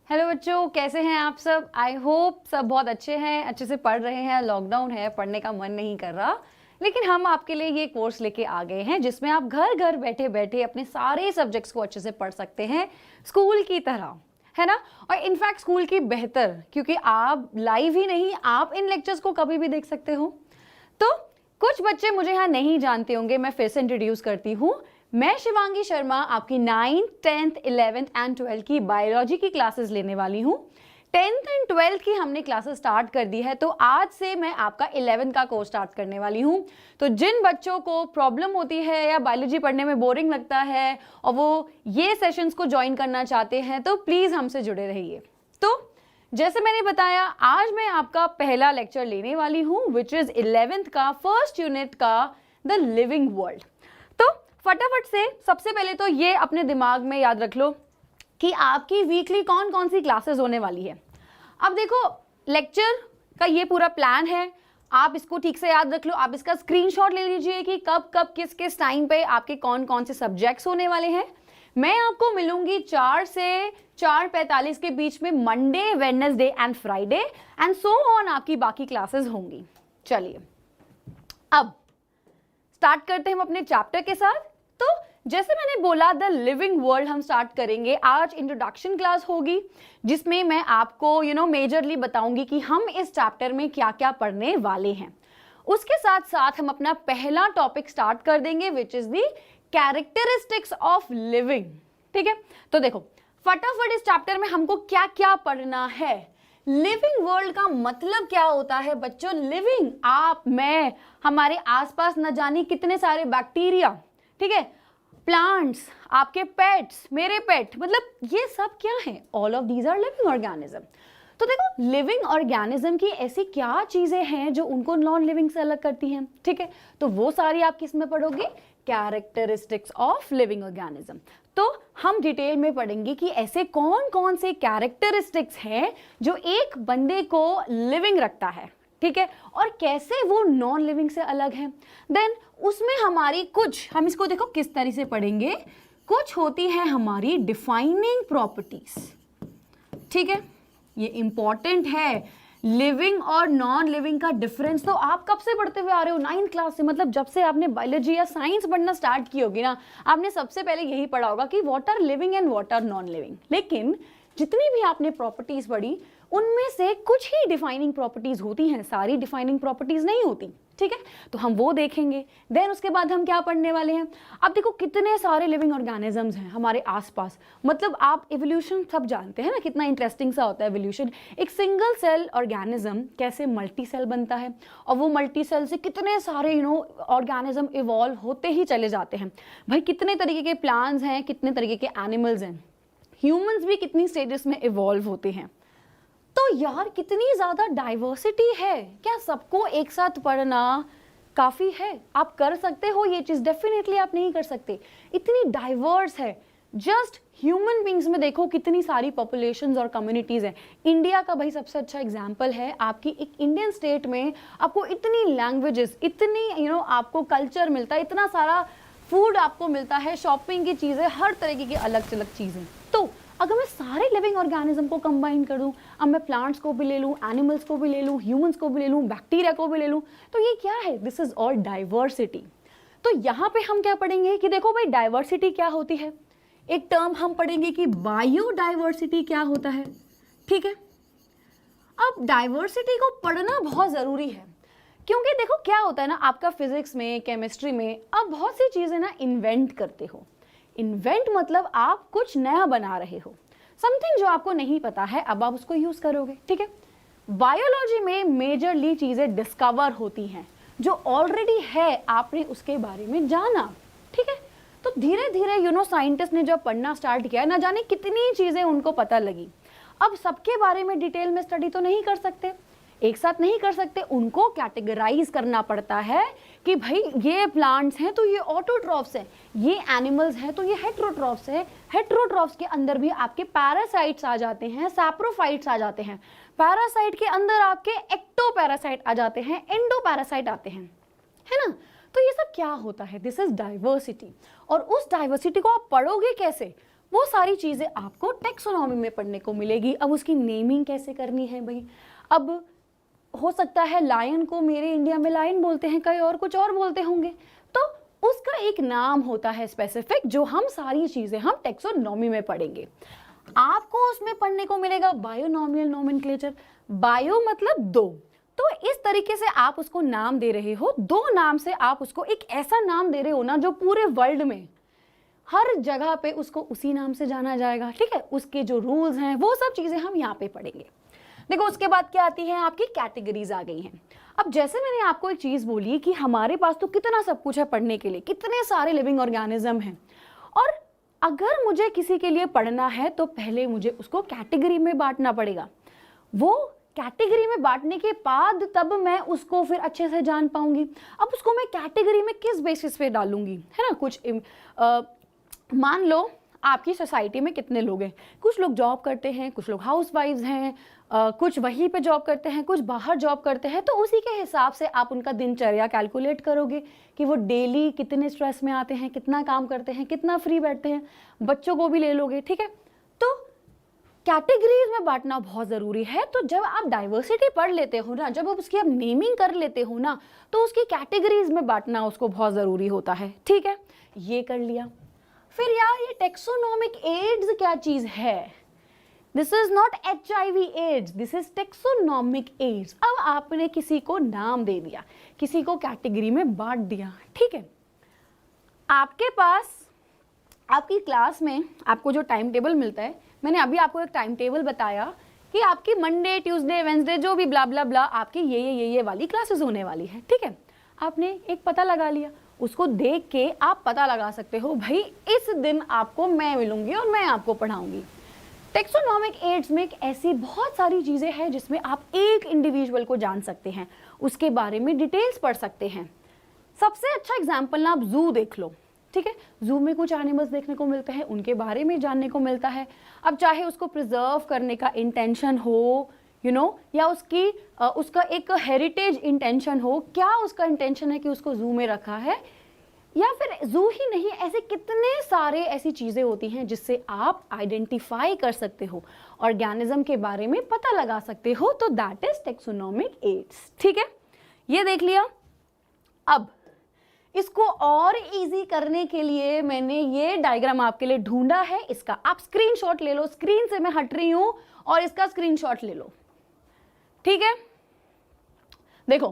Hello बच्चों, कैसे हैं आप सब। आई होप सब बहुत अच्छे हैं, अच्छे से पढ़ रहे हैं। लॉकडाउन है, पढ़ने का मन नहीं कर रहा, लेकिन हम आपके लिए ये कोर्स लेके आ गए हैं जिसमें आप घर घर बैठे बैठे अपने सारे सब्जेक्ट्स को अच्छे से पढ़ सकते हैं, स्कूल की तरह, है ना। और इनफैक्ट स्कूल की बेहतर, क्योंकि आप लाइव ही नहीं, आप इन लेक्चर्स को कभी भी देख सकते हो। तो कुछ बच्चे मुझे यहाँ नहीं जानते होंगे, मैं फिर से इंट्रोड्यूस करती हूँ। मैं शिवांगी शर्मा आपकी 9th, 10th, 11th and 12th की बायोलॉजी की क्लासेस लेने वाली हूँ। 10th एंड 12th की हमने क्लासेस स्टार्ट कर दी है, तो आज से मैं आपका 11th का कोर्स स्टार्ट करने वाली हूँ। तो जिन बच्चों को प्रॉब्लम होती है या बायोलॉजी पढ़ने में बोरिंग लगता है और वो ये सेशंस को ज्वाइन करना चाहते हैं, तो प्लीज़ हमसे जुड़े रहिए। तो जैसे मैंने बताया, आज मैं आपका पहला लेक्चर लेने वाली हूँ, विच इज़ 11th का फर्स्ट यूनिट का द लिविंग वर्ल्ड। तो फटाफट से सबसे पहले तो ये अपने दिमाग में याद रख लो कि आपकी वीकली कौन कौन सी क्लासेस होने वाली है। अब देखो, लेक्चर का ये पूरा प्लान है, आप इसको ठीक से याद रख लो। आप इसका स्क्रीनशॉट ले लीजिए कि कब कब किस किस टाइम पे आपके कौन कौन से सब्जेक्ट्स होने वाले हैं। मैं आपको मिलूंगी 4 से 4:45 के बीच में, Monday, Wednesday and Friday and so on आपकी बाकी क्लासेस होंगी। चलिए अब स्टार्ट करते हैं हम अपने चैप्टर के साथ। तो जैसे मैंने बोला, द लिविंग वर्ल्ड हम स्टार्ट करेंगे। आज इंट्रोडक्शन क्लास होगी जिसमें मैं आपको मेजरली बताऊंगी कि हम इस चैप्टर में क्या क्या पढ़ने वाले हैं। उसके साथ साथ हम अपना पहला टॉपिक स्टार्ट कर देंगे, which is the characteristics of living. ठीक है, तो देखो फटाफट इस चैप्टर में हमको क्या क्या पढ़ना है। लिविंग वर्ल्ड का मतलब क्या होता है बच्चों? लिविंग, आप, मैं, हमारे आसपास न जाने कितने सारे बैक्टीरिया, ठीक है, प्लांट्स, आपके पेट्स, मेरे पेट, मतलब ये सब क्या है? All of these are living organism. तो देखो, लिविंग ऑर्गेनिज्म की ऐसी क्या चीजें हैं जो उनको नॉन लिविंग से अलग करती हैं, ठीक है। तो वो सारी आप किस में पढ़ोगे? Characteristics of living organism. तो हम डिटेल में पढ़ेंगे कि ऐसे कौन कौन से कैरेक्टरिस्टिक्स हैं जो एक बंदे को लिविंग रखता है, ठीक है, और कैसे वो नॉन लिविंग से अलग है। देन उसमें हमारी कुछ, हम इसको देखो किस तरह से पढ़ेंगे, कुछ होती है हमारी डिफाइनिंग प्रॉपर्टीज, ठीक है, ये इंपॉर्टेंट है। लिविंग और नॉन लिविंग का डिफरेंस तो आप कब से पढ़ते हुए आ रहे हो? 9th क्लास से, मतलब जब से आपने बायोलॉजी या साइंस पढ़ना स्टार्ट की होगी ना, आपने सबसे पहले यही पढ़ा होगा कि what are living and what are non living. लेकिन जितनी भी आपने प्रॉपर्टीज पढ़ी, उनमें से कुछ ही डिफाइनिंग प्रॉपर्टीज होती हैं, सारी डिफाइनिंग प्रॉपर्टीज नहीं होती, ठीक है। तो हम वो देखेंगे। देन उसके बाद हम क्या पढ़ने वाले हैं? अब देखो कितने सारे लिविंग ऑर्गेनिजम्स हैं हमारे आसपास, मतलब आप इवोल्यूशन सब जानते हैं ना, कितना इंटरेस्टिंग सा होता है इवोल्यूशन। एक सिंगल सेल ऑर्गेनिज्म कैसे मल्टी सेल बनता है, और वो मल्टी सेल से कितने सारे ऑर्गेनिज्म इवॉल्व होते ही चले जाते हैं। भाई कितने तरीके के प्लांट्स हैं, कितने तरीके के एनिमल्स हैं, ह्यूमंस भी कितनी स्टेजेस में इवॉल्व होते हैं। तो यार कितनी ज़्यादा डाइवर्सिटी है। क्या सबको एक साथ पढ़ना काफ़ी है? आप कर सकते हो ये चीज़? डेफिनेटली आप नहीं कर सकते, इतनी डाइवर्स है। जस्ट ह्यूमन बींग्स में देखो कितनी सारी पॉपुलेशंस और कम्युनिटीज़ हैं। इंडिया का भाई सबसे अच्छा एग्जाम्पल है। आपकी एक इंडियन स्टेट में आपको इतनी लैंग्वेजेस, इतनी आपको कल्चर मिलता है, इतना सारा फूड आपको मिलता है, शॉपिंग की चीज़ें, हर तरीके की अलग अलग चीज़ें। तो अगर मैं सारे लिविंग ऑर्गेनिज्म को कंबाइन कर दूं, अब मैं प्लांट्स को भी ले लूं, एनिमल्स को भी ले लूं, ह्यूमंस को भी ले लूं, बैक्टीरिया को भी ले लूं, तो ये क्या है? This is all diversity. तो यहाँ पे हम क्या पढ़ेंगे कि देखो भाई डाइवर्सिटी क्या होती है। एक टर्म हम पढ़ेंगे कि बायोडाइवर्सिटी क्या होता है, ठीक है। अब डाइवर्सिटी को पढ़ना बहुत ज़रूरी है, क्योंकि देखो क्या होता है ना, आपका फिजिक्स में, केमिस्ट्री में अब बहुत सी चीज़ें ना इन्वेंट करते हो। इन्वेंट मतलब आप कुछ नया बना रहे हो, समथिंग जो आपको नहीं पता है, अब आप उसको यूज करोगे, ठीक है। बायोलॉजी में मेजरली चीजें डिस्कवर होती हैं जो ऑलरेडी है, आपने उसके बारे में जाना, ठीक है। तो धीरे धीरे साइंटिस्ट ने जब पढ़ना स्टार्ट किया, ना जाने कितनी चीजें उनको पता लगी। अब सबके बारे में डिटेल में स्टडी तो नहीं कर सकते, एक साथ नहीं कर सकते, उनको कैटेगराइज करना पड़ता है कि भाई ये प्लांट्स हैं तो ये ऑटोट्रॉफ्स हैं, ये एनिमल्स हैं तो ये हेट्रोट्रॉफ्स हैं। हेट्रोट्रॉफ्स के अंदर भी आपके पैरासाइट्स आ जाते हैं, सैप्रोफाइट्स आ जाते हैं। पैरासाइट के अंदर आपके एक्टोपैरासाइट आ जाते हैं, एंडोपैरासाइट आते हैं, है ना। तो ये सब क्या होता है? This is diversity. और उस डाइवर्सिटी को आप पढ़ोगे कैसे? वो सारी चीज़ें आपको टेक्सोनॉमी में पढ़ने को मिलेगी। अब उसकी नेमिंग कैसे करनी है भाई, अब हो सकता है लायन को मेरे इंडिया में लायन बोलते हैं, कहीं और कुछ और बोलते होंगे, तो उसका एक नाम होता है स्पेसिफिक, जो हम सारी चीज़ें हम टेक्सोनॉमी में पढ़ेंगे। आपको उसमें पढ़ने को मिलेगा बायोनॉमियल नोमेनक्लेचर। बायो मतलब दो, तो इस तरीके से आप उसको नाम दे रहे हो, दो नाम से आप उसको एक ऐसा नाम दे रहे हो ना जो पूरे वर्ल्ड में हर जगह पे उसको उसी नाम से जाना जाएगा, ठीक है। उसके जो रूल्स हैं वो सब चीज़ें हम यहाँ पे पढ़ेंगे। देखो उसके बाद क्या आती है, आपकी कैटेगरीज आ गई हैं। अब जैसे मैंने आपको एक चीज़ बोली कि हमारे पास तो कितना सब कुछ है पढ़ने के लिए, कितने सारे लिविंग ऑर्गेनिज्म हैं, और अगर मुझे किसी के लिए पढ़ना है तो पहले मुझे उसको कैटेगरी में बांटना पड़ेगा। वो कैटेगरी में बांटने के बाद तब मैं उसको फिर अच्छे से जान पाऊंगी। अब उसको मैं कैटेगरी में किस बेसिस पे डालूंगी, है ना। कुछ मान लो आपकी सोसाइटी में कितने लोग हैं, कुछ लोग जॉब करते हैं, कुछ लोग हाउसवाइफ्स हैं, कुछ वहीं पे जॉब करते हैं, कुछ बाहर जॉब करते हैं, तो उसी के हिसाब से आप उनका दिनचर्या कैलकुलेट करोगे कि वो डेली कितने स्ट्रेस में आते हैं, कितना काम करते हैं, कितना फ्री बैठते हैं। बच्चों को भी ले लोगे, ठीक है। तो कैटेगरीज में बांटना बहुत ज़रूरी है। तो जब आप डाइवर्सिटी पढ़ लेते हो ना, जब आप उसकी आप नेमिंग कर लेते हो ना, तो उसकी कैटेगरीज में बांटना उसको बहुत ज़रूरी होता है, ठीक है। ये कर लिया। फिर यार ये टेक्सोनोमिक एड्स क्या चीज़ है, this is not HIV AIDS, this is taxonomic aids. अब आपने किसी को नाम दे दिया, किसी को कैटेगरी में बांट दिया, ठीक है। आपके पास आपकी क्लास में आपको जो टाइम टेबल मिलता है, मैंने अभी आपको एक टाइम टेबल बताया कि आपकी मंडे ट्यूसडे वेंसडे जो भी ब्ला ब्ला ब्ला आपकी ये वाली क्लासेस होने वाली है, ठीक है। आपने एक पता लगा लिया, उसको देख के आप पता लगा सकते हो भाई इस दिन आपको मैं मिलूंगी और मैं आपको पढ़ाऊंगी। टेक्सोनोमिक एड्स में एक ऐसी बहुत सारी चीज़ें हैं जिसमें आप एक इंडिविजुअल को जान सकते हैं, उसके बारे में डिटेल्स पढ़ सकते हैं। सबसे अच्छा एग्जाम्पल ना आप जू देख लो, ठीक है। जू में कुछ एनिमल्स देखने को मिलते हैं, उनके बारे में जानने को मिलता है। अब चाहे उसको प्रिजर्व करने का इंटेंशन हो, या उसका एक हेरिटेज इंटेंशन हो, क्या उसका इंटेंशन है कि उसको जू में रखा है, या फिर जू ही नहीं, ऐसे कितने सारे ऐसी चीज़ें होती हैं जिससे आप आइडेंटिफाई कर सकते हो, ऑर्गेनिज्म के बारे में पता लगा सकते हो। तो दैट इज टेक्सोनोमिक एड्स, ठीक है। ये देख लिया। अब इसको और इजी करने के लिए मैंने ये डायग्राम आपके लिए ढूंढा है, इसका आप स्क्रीनशॉट ले लो। स्क्रीन से मैं हट रही हूं और इसका स्क्रीनशॉट ले लो, ठीक है। देखो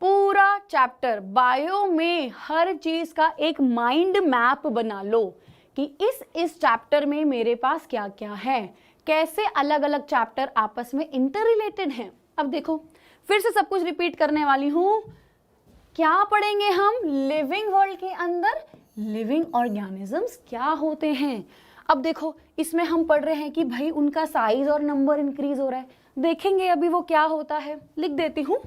पूरा चैप्टर बायो में हर चीज का एक माइंड मैप बना लो कि इस चैप्टर में मेरे पास क्या क्या है, कैसे अलग अलग चैप्टर आपस में इंटर रिलेटेड हैं। अब देखो फिर से सब कुछ रिपीट करने वाली हूं। क्या पढ़ेंगे हम, लिविंग वर्ल्ड के अंदर लिविंग ऑर्गेनिजम्स क्या होते हैं। अब देखो इसमें हम पढ़ रहे हैं कि भाई उनका साइज और नंबर इंक्रीज हो रहा है, देखेंगे अभी वो क्या होता है। लिख देती हूं,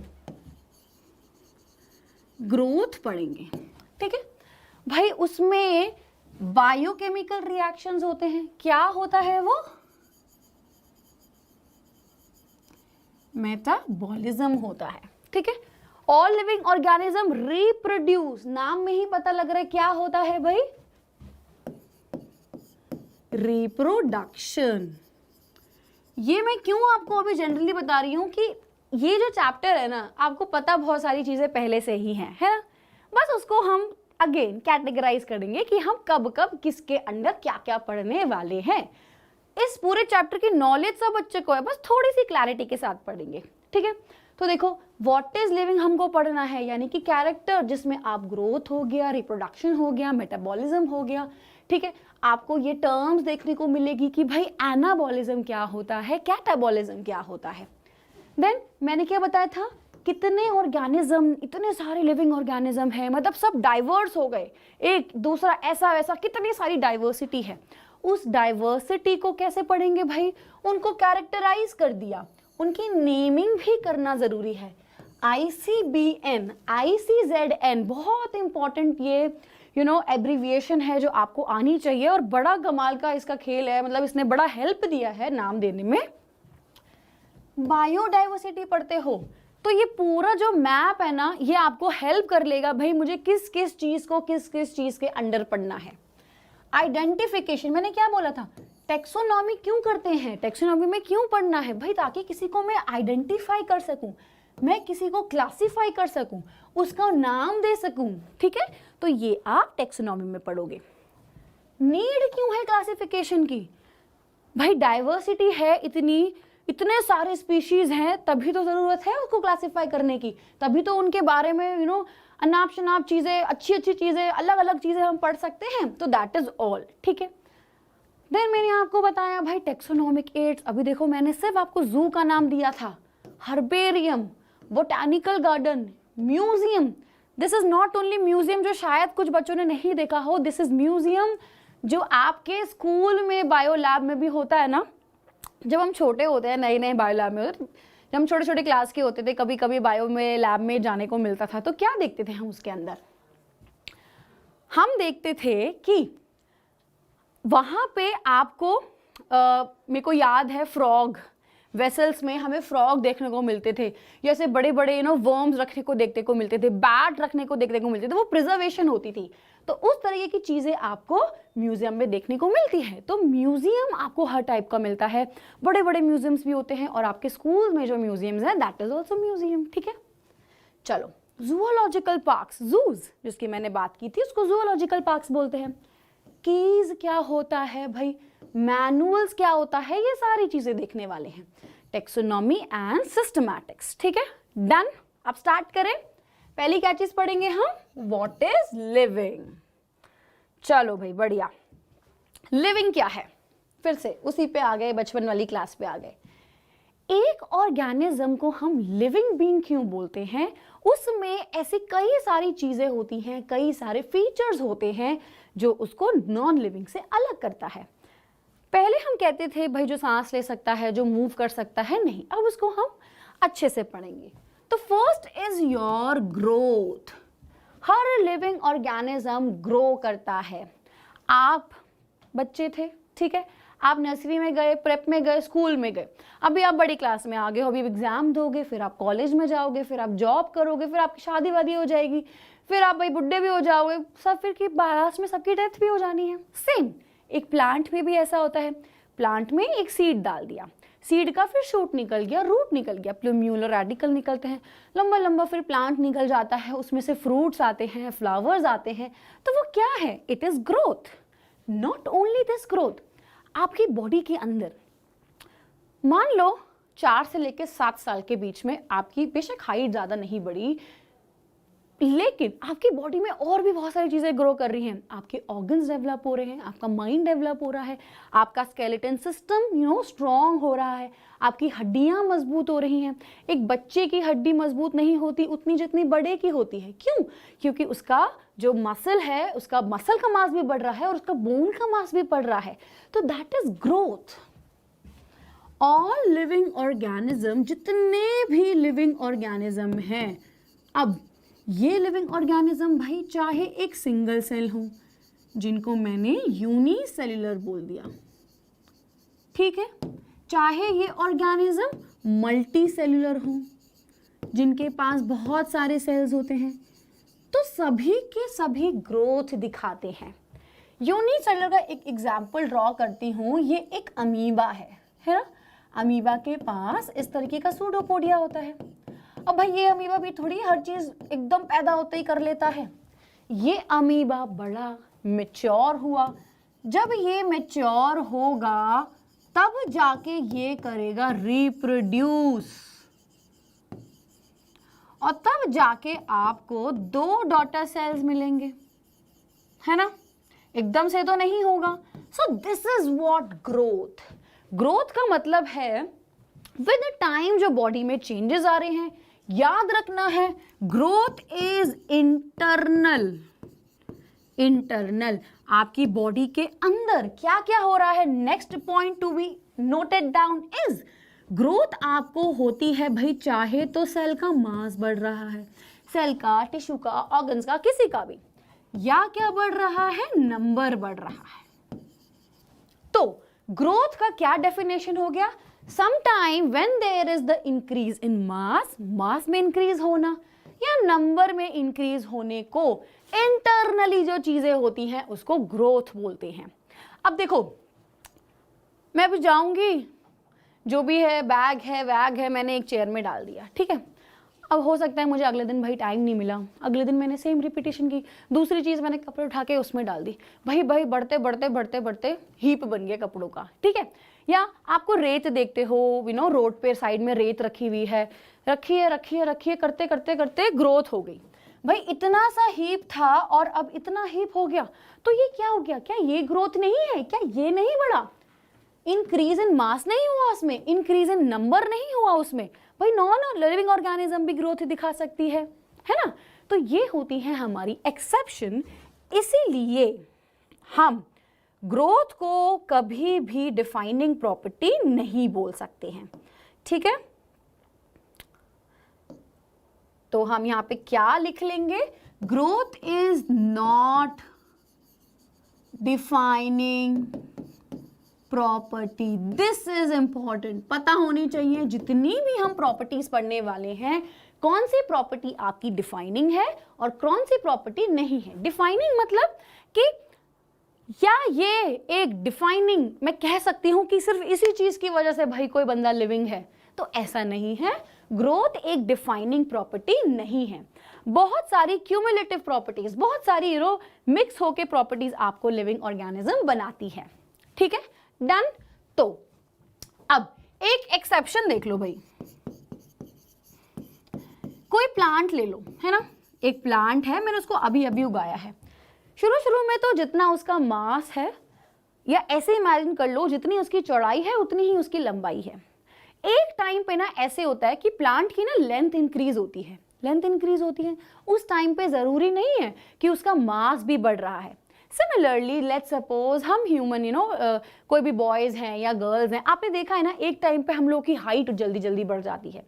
ग्रोथ पढ़ेंगे, ठीक है भाई। उसमें बायोकेमिकल रिएक्शंस होते हैं, क्या होता है वो, मेटाबॉलिज्म होता है, ठीक है। ऑल लिविंग ऑर्गेनिज्म रिप्रोड्यूस, नाम में ही पता लग रहा है क्या होता है भाई, रिप्रोडक्शन। ये मैं क्यों आपको अभी जनरली बता रही हूं कि ये जो चैप्टर है ना, आपको पता बहुत सारी चीजें पहले से ही हैं, है ना। बस उसको हम अगेन कैटेगराइज करेंगे कि हम कब कब किसके अंडर क्या क्या पढ़ने वाले हैं। इस पूरे चैप्टर की नॉलेज सब बच्चे को है, बस थोड़ी सी क्लैरिटी के साथ पढ़ेंगे, ठीक है। तो देखो व्हाट इज लिविंग हमको पढ़ना है, यानी कि कैरेक्टर जिसमें आप ग्रोथ हो गया, रिप्रोडक्शन हो गया, मेटाबॉलिज्म हो गया, ठीक है। आपको ये टर्म्स देखने को मिलेगी कि भाई एनाबॉलिज्म क्या होता है, कैटाबॉलिज्म क्या होता है। देन मैंने क्या बताया था, कितने ऑर्गेनिज्म, इतने सारे लिविंग ऑर्गेनिज्म है, मतलब सब डाइवर्स हो गए, एक दूसरा ऐसा वैसा, कितनी सारी डाइवर्सिटी है। उस डाइवर्सिटी को कैसे पढ़ेंगे भाई, उनको कैरेक्टराइज कर दिया, उनकी नेमिंग भी करना जरूरी है। ICBN, ICZN बहुत इंपॉर्टेंट ये एब्रीविएशन है जो आपको आनी चाहिए, और बड़ा कमाल का इसका खेल है, मतलब इसने बड़ा हेल्प दिया है नाम देने में। बायोडाइवर्सिटी पढ़ते हो तो ये पूरा जो मैप है ना, ये आपको हेल्प कर लेगा भाई मुझे किस किस चीज को किस किस चीज के अंडर पढ़ना है। आइडेंटिफिकेशन, मैंने क्या बोला था, टेक्सोनॉमी क्यों करते हैं, टेक्सोनॉमी में क्यों पढ़ना है भाई, ताकि किसी को मैं आइडेंटिफाई कर सकूं, मैं किसी को क्लासिफाई कर सकूं, उसका नाम दे सकूं, ठीक है। तो ये आप टेक्सोनॉमी में पढ़ोगे। नीड क्यों है क्लासिफिकेशन की, भाई डाइवर्सिटी है इतनी, इतने सारे स्पीशीज हैं, तभी तो जरूरत है उसको क्लासिफाई करने की, तभी तो उनके बारे में अनाप शनाप चीजें, अच्छी अच्छी चीजें, अलग अलग चीजें हम पढ़ सकते हैं। तो दैट इज ऑल, ठीक है। देन मैंने आपको बताया भाई टेक्सोनॉमिक एड्स, अभी देखो मैंने सिर्फ आपको जू का नाम दिया था, herbarium, botanical garden, museum. This is not only museum जो शायद कुछ बच्चों ने नहीं देखा हो, दिस इज म्यूजियम जो आपके स्कूल में बायो लैब में भी होता है ना, जब हम छोटे होते हैं, नए नए बायो लैब में होते, जब हम छोटे छोटे क्लास के होते थे, कभी कभी बायो में लैब में जाने को मिलता था, तो क्या देखते थे हम उसके अंदर, हम देखते थे कि वहाँ पे आपको मेरे को याद है फ्रॉग वेसल्स में हमें फ्रॉग देखने को मिलते थे, जैसे बड़े बड़े वर्म्स रखने को देखने को मिलते थे, बैट रखने को देखने को मिलते थे, वो प्रिजर्वेशन होती थी। तो उस तरीके की चीज़ें आपको म्यूजियम में देखने को मिलती है। तो म्यूजियम आपको हर टाइप का मिलता है, बड़े बड़े म्यूजियम्स भी होते हैं, और आपके स्कूल में जो म्यूजियम्स हैं दैट इज ऑल्सो म्यूजियम, ठीक है। चलो, जूलॉजिकल पार्क्स, जूज जिसकी मैंने बात की थी उसको जूलॉजिकल पार्क्स बोलते हैं। कीज क्या होता है भाई, मैनुअल्स क्या होता है, ये सारी चीजें देखने वाले हैं, टेक्सोनॉमी एंड सिस्टमैटिक्स, ठीक है। डन, अब स्टार्ट करें। पहली क्या चीज पढ़ेंगे हम, व्हाट इज लिविंग। चलो भाई बढ़िया, लिविंग क्या है, फिर से उसी पे आ गए, बचपन वाली क्लास पे आ गए। एक ऑर्गेनिज्म को हम लिविंग बीइंग क्यों बोलते हैं, उसमें ऐसी कई सारी चीजें होती हैं, कई सारे फीचर्स होते हैं जो उसको नॉन लिविंग से अलग करता है। पहले हम कहते थे भाई जो सांस ले सकता है, जो मूव कर सकता है, नहीं, अब उसको हम अच्छे से पढ़ेंगे। तो first is your growth. Her living organism grow करता है। आप बच्चे थे, ठीक है, आप नर्सरी में गए, प्रेप में गए, स्कूल में गए, अभी आप बड़ी क्लास में आ गए हो, अभी एग्जाम दोगे, फिर आप कॉलेज में जाओगे, फिर आप जॉब करोगे, फिर आपकी शादी वादी हो जाएगी, फिर आप भाई बुढ़े भी हो जाओगे, सब फिर की लास्ट में सबकी डेथ भी हो जानी है। सेम एक प्लांट में भी ऐसा होता है, प्लांट में एक सीड डाल दिया, सीड का फिर शूट निकल गया, रूट निकल गया, प्लूम्यूलर रेडिकल निकलते हैं, लंबा लंबा फिर प्लांट निकल जाता है, उसमें से फ्रूट्स आते हैं, फ्लावर्स आते हैं। तो वो क्या है, it is growth. Not only this growth, आपकी बॉडी के अंदर मान लो 4 से लेकर 7 साल के बीच में आपकी बेशक हाइट ज़्यादा नहीं बढ़ी, लेकिन आपकी बॉडी में और भी बहुत सारी चीज़ें ग्रो कर रही हैं। आपके ऑर्गन्स डेवलप हो रहे हैं, आपका माइंड डेवलप हो रहा है, आपका स्केलेटन सिस्टम स्ट्रॉन्ग हो रहा है, आपकी हड्डियां मजबूत हो रही हैं। एक बच्चे की हड्डी मजबूत नहीं होती उतनी जितनी बड़े की होती है। क्यों? क्योंकि उसका जो मसल है, उसका मसल का मास भी बढ़ रहा है और उसका बोन का मास भी बढ़ रहा है। तो that is growth. All living organism, जितने भी लिविंग ऑर्गेनिज्म हैं, अब ये लिविंग ऑर्गेनिज्म भाई चाहे एक सिंगल सेल हो, जिनको मैंने यूनिसेल्युलर बोल दिया, ठीक है, चाहे ये ऑर्गेनिज्म मल्टी सेल्युलर हो, जिनके पास बहुत सारे सेल्स होते हैं, तो सभी के सभी ग्रोथ दिखाते हैं। यूनिसेल्युलर का एक एग्जाम्पल ड्रॉ करती हूँ, ये एक अमीबा है ना। अमीबा के पास इस तरीके का सूडोपोडिया होता है। अब भाई ये अमीबा भी थोड़ी हर चीज एकदम पैदा होते ही कर लेता है। ये अमीबा बड़ा मैच्योर हुआ, जब ये मैच्योर होगा तब जाके ये करेगा रिप्रोड्यूस, और तब जाके आपको 2 डॉटर सेल्स मिलेंगे, है ना। एकदम से तो नहीं होगा। सो this is what growth. Growth का मतलब है विद टाइम जो बॉडी में चेंजेस आ रहे हैं। याद रखना है, ग्रोथ इज इंटरनल। इंटरनल, आपकी बॉडी के अंदर क्या क्या हो रहा है। Next point to be noted down is growth आपको होती है भाई चाहे तो सेल का मास बढ़ रहा है, सेल का, टिश्यू का, ऑर्गन्स का, किसी का भी, या क्या बढ़ रहा है, नंबर बढ़ रहा है। तो ग्रोथ का क्या डेफिनेशन हो गया, sometime when there is the increase in mass, मास में इंक्रीज होना, या नंबर में इंक्रीज होने को इंटरनली जो चीजें होती हैं उसको ग्रोथ बोलते हैं। अब देखो, मैं अभी जाऊंगी, जो भी है बैग है वैग है मैंने एक चेयर में डाल दिया, ठीक है। अब हो सकता है मुझे अगले दिन भाई टाइम नहीं मिला, अगले दिन मैंने सेम रिपीटेशन की, दूसरी चीज़ मैंने कपड़े उठा के उसमें डाल दी, भाई भाई बढ़ते बढ़ते बढ़ते बढ़ते हीप बन गया कपड़ों का, ठीक है। या आपको रेत देखते हो, रोड पे साइड में रेत रखी हुई है, रखिए करते करते करते ग्रोथ हो गई। भाई इतना सा हीप था और अब इतना हीप हो गया, तो ये क्या हो गया? क्या ये ग्रोथ नहीं है? क्या ये नहीं बढ़ा? इंक्रीज इन मास नहीं हुआ उसमें, इंक्रीज इन नंबर नहीं हुआ उसमें। भाई नॉन लिविंग ऑर्गेनिज्म भी ग्रोथ दिखा सकती है ना। तो ये होती है हमारी एक्सेप्शन, इसीलिए हम ग्रोथ को कभी भी डिफाइनिंग प्रॉपर्टी नहीं बोल सकते हैं, ठीक है। तो हम यहां पे क्या लिख लेंगे? Growth is not defining property. This is important, पता होनी चाहिए जितनी भी हम प्रॉपर्टीज पढ़ने वाले हैं, कौन सी प्रॉपर्टी आपकी डिफाइनिंग है और कौन सी प्रॉपर्टी नहीं है। डिफाइनिंग मतलब कि या ये एक डिफाइनिंग मैं कह सकती हूं कि सिर्फ इसी चीज की वजह से भाई कोई बंदा लिविंग है, तो ऐसा नहीं है। ग्रोथ एक डिफाइनिंग प्रॉपर्टी नहीं है। बहुत सारी क्यूमुलेटिव प्रॉपर्टीज, बहुत सारी मिक्स होके प्रॉपर्टीज आपको लिविंग ऑर्गेनिज्म बनाती है, ठीक है। डन। तो अब एक एक्सेप्शन देख लो भाई, कोई प्लांट ले लो, है ना। एक प्लांट है, मैंने उसको अभी अभी उगाया है। शुरू में तो जितना उसका मास है, या ऐसे इमेजिन कर लो जितनी उसकी चौड़ाई है उतनी ही उसकी लंबाई है। एक टाइम पे ना ऐसे होता है कि प्लांट की ना लेंथ इंक्रीज होती है, उस टाइम पे जरूरी नहीं है कि उसका मास भी बढ़ रहा है। सिमिलरली लेट्स सपोज हम ह्यूमन कोई भी बॉयज हैं या गर्ल्स हैं, आपने देखा है ना एक टाइम पे हम लोग की हाइट जल्दी जल्दी बढ़ जाती है।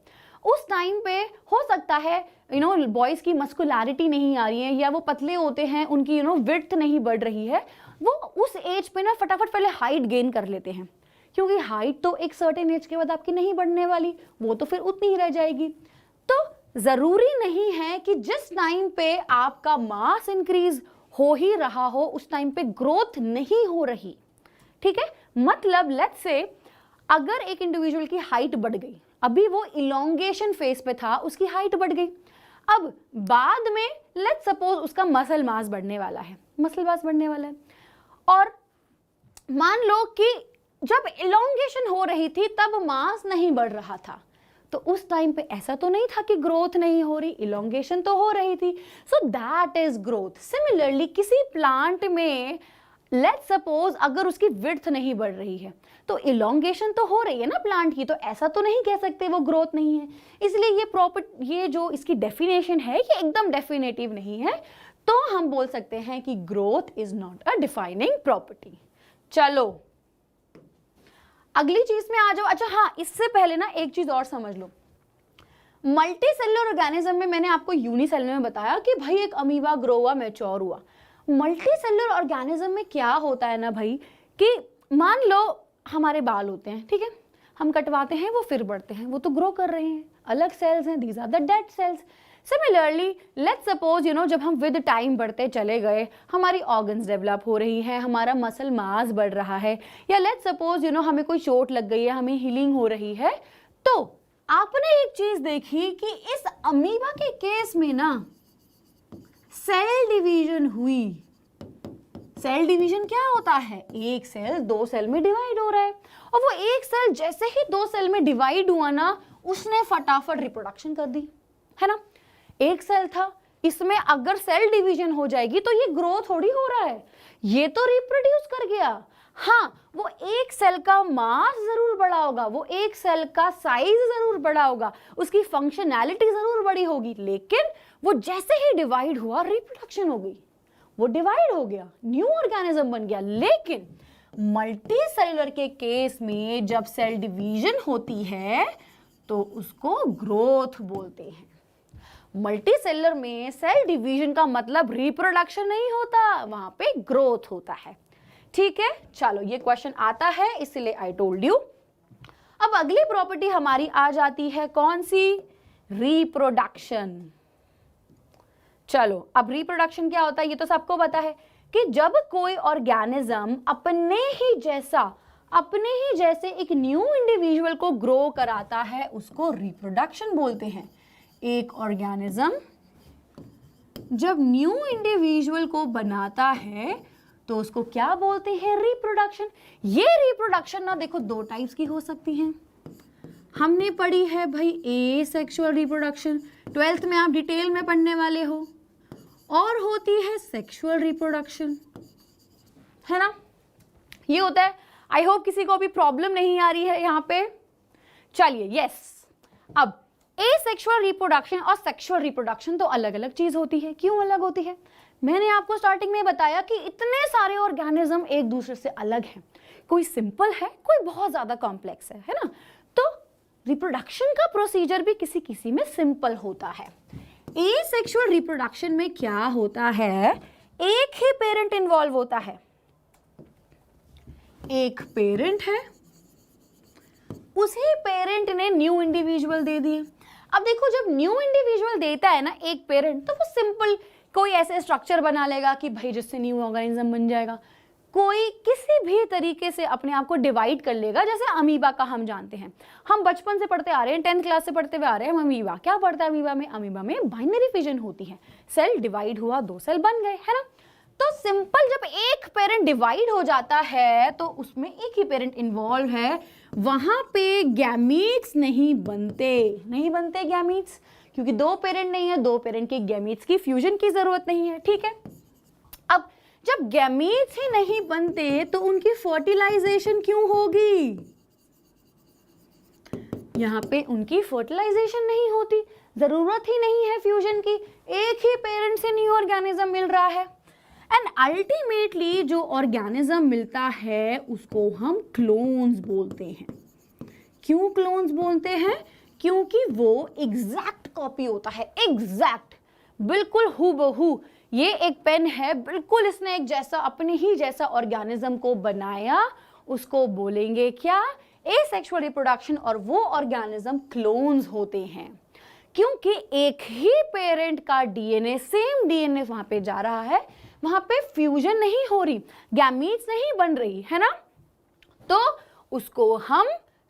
उस टाइम पे हो सकता है बॉयज की मस्कुलैरिटी नहीं आ रही है, या वो पतले होते हैं, उनकी विड्थ नहीं बढ़ रही है, वो उस एज पे ना फटाफट पहले हाइट गेन कर लेते हैं, क्योंकि हाइट तो एक सर्टेन एज के बाद आपकी नहीं बढ़ने वाली, वो तो फिर उतनी ही रह जाएगी। तो जरूरी नहीं है कि जिस टाइम पे आपका मास इंक्रीज हो ही रहा हो उस टाइम पे ग्रोथ नहीं हो रही, ठीक है। मतलब लेट्स से अगर एक इंडिविजुअल की हाइट बढ़ गई, अभी वो इलोंगेशन फेज पे था, उसकी हाइट बढ़ गई, अब बाद में लेट्स सपोज उसका मसल मास बढ़ने वाला है, और मान लो कि जब इलोंगेशन हो रही थी तब मास नहीं बढ़ रहा था, तो उस टाइम पे ऐसा तो नहीं था कि ग्रोथ नहीं हो रही, इलोंगेशन तो हो रही थी, so that is growth. Similarly किसी प्लांट में लेट्स सपोज अगर उसकी विड्थ नहीं बढ़ रही है, तो इलोंगेशन तो हो रही है ना प्लांट की, तो ऐसा तो नहीं कह सकते वो ग्रोथ नहीं है। इसलिए ये जो इसकी डेफिनेशन है ये एकदम डेफिनेटिव नहीं है, तो हम बोल सकते हैं कि growth is not a defining property. चलो अगली चीज में आ जाओ। अच्छा हाँ, इससे पहले ना एक चीज और समझ लो, मल्टी सेलुलर ऑर्गेनिज्म में मैंने आपको यूनिसेलुलर में बताया कि भाई एक अमीबा ग्रो हुआ, मैच्योर हुआ। मल्टी सेलुलर ऑर्गेनिज्म में क्या होता है ना भाई, कि मान लो हमारे बाल होते हैं, ठीक है, हम कटवाते हैं, वो फिर बढ़ते हैं, वो तो ग्रो कर रहे हैं, अलग सेल्स हैं, these are the dead cells. Similarly let's suppose जब हम विद टाइम बढ़ते चले गए, हमारी ऑर्गन्स डेवलप हो रही हैं, हमारा मसल मास बढ़ रहा है, या लेट्स सपोज हमें कोई चोट लग गई है, हमें हीलिंग हो रही है, तो आपने एक चीज देखी कि इस अमीबा के केस में ना सेल डिवीजन हुई। सेल डिवीजन क्या होता है? एक सेल दो सेल में डिवाइड हो रहा है, और वो एक सेल जैसे ही दो सेल में डिवाइड हुआ ना, उसने फटाफट रिप्रोडक्शन कर दी, है ना। एक सेल था, इसमें अगर सेल डिवीजन हो जाएगी तो ये ग्रो थोड़ी हो रहा है, ये तो रिप्रोड्यूस कर गया। हाँ, वो एक सेल का मास जरूर बढ़ा होगा, वो एक सेल का साइज जरूर बढ़ा होगा, उसकी फंक्शनैलिटी जरूर बड़ी होगी, लेकिन वो जैसे ही डिवाइड हुआ रिप्रोडक्शन हो गई, वो डिवाइड हो गया, न्यू ऑर्गेनिज्म बन गया। लेकिन मल्टी सेलुलर के केस में जब सेल डिवीजन होती है तो उसको ग्रोथ बोलते हैं। मल्टी सेलुलर में सेल डिवीजन का मतलब रिप्रोडक्शन नहीं होता, वहां पे ग्रोथ होता है, ठीक है। चलो ये क्वेश्चन आता है, इसलिए आई टोल्ड यू। अब अगली प्रॉपर्टी हमारी आ जाती है कौन सी? रिप्रोडक्शन। चलो अब रिप्रोडक्शन क्या होता है ये तो सबको पता है कि जब कोई ऑर्गेनिज्म अपने ही जैसे एक न्यू इंडिविजुअल को ग्रो कराता है उसको रिप्रोडक्शन बोलते हैं। एक ऑर्गेनिज्म जब न्यू इंडिविजुअल को बनाता है तो उसको क्या बोलते हैं? रिप्रोडक्शन। ये रिप्रोडक्शन ना देखो दो टाइप्स की हो सकती हैं। हमने पढ़ी है भाई ए सेक्सुअल रिप्रोडक्शन, 12th में आप डिटेल में पढ़ने वाले हो, और होती है सेक्सुअल रिप्रोडक्शन, है ना? ये होता है। आई होप किसी को भी प्रॉब्लम नहीं आ रही है यहाँ पे। चलिए यस, अब एसेक्सुअल रिप्रोडक्शन और सेक्सुअल रिप्रोडक्शन तो अलग अलग चीज होती है। क्यों अलग होती है? मैंने आपको स्टार्टिंग में बताया कि इतने सारे ऑर्गेनिज्म एक दूसरे से अलग हैं, कोई सिंपल है, कोई बहुत ज्यादा कॉम्प्लेक्स है ना? तो रिप्रोडक्शन का प्रोसीजर भी किसी किसी में सिंपल होता है। एसेक्सुअल रिप्रोडक्शन में क्या होता है? एक ही पेरेंट इन्वॉल्व होता है, एक पेरेंट है, उसी पेरेंट ने न्यू इंडिविजुअल दे दिए। अब देखो जब न्यू इंडिविजुअल देता है ना एक पेरेंट, तो वो सिंपल कोई ऐसे स्ट्रक्चर बना लेगा कि भाई जिससे न्यू ऑर्गेनिज्म बन जाएगा। कोई किसी भी तरीके से अपने आप को डिवाइड कर लेगा, जैसे अमीबा का हम जानते हैं, हम बचपन से पढ़ते आ रहे हैं, 10th क्लास से पढ़ते हुए आ रहे हैं। अमीबा क्या पढ़ता है? अमीबा में बाइनरी फिजन होती है, सेल डिवाइड हुआ, 2 सेल बन गए, है ना? तो सिंपल जब एक पेरेंट डिवाइड हो जाता है तो उसमें एक ही पेरेंट इन्वॉल्व है, वहां पे गैमीट्स नहीं बनते गैमीट्स, क्योंकि 2 पेरेंट नहीं है, 2 पेरेंट के गैमीट्स की फ्यूजन की जरूरत नहीं है। ठीक है, अब जब गैमीट्स ही नहीं बनते तो उनकी फर्टिलाइजेशन क्यों होगी? यहां पे उनकी फर्टिलाइजेशन नहीं होती, जरूरत ही नहीं है फ्यूजन की, एक ही पेरेंट से न्यू ऑर्गेनिज्म मिल रहा है। एंड अल्टीमेटली जो ऑर्गेनिज्म मिलता है उसको हम क्लोन्स बोलते हैं। क्यों क्लोन्स बोलते हैं? क्योंकि वो एग्जैक्ट कॉपी होता है, एग्जैक्ट, बिल्कुल हूबहू। ये एक पेन है, बिल्कुल इसने एक जैसा, अपने ही जैसा ऑर्गेनिज्म को बनाया, उसको बोलेंगे क्या? Asexual reproduction. और वो ऑर्गेनिज्म क्लोन्स होते हैं, क्योंकि एक ही पेरेंट का डीएनए, सेम डीएनए वहां पे जा रहा है, वहां पे फ्यूजन नहीं हो रही, गैमीट्स नहीं बन रही, है ना? तो उसको हम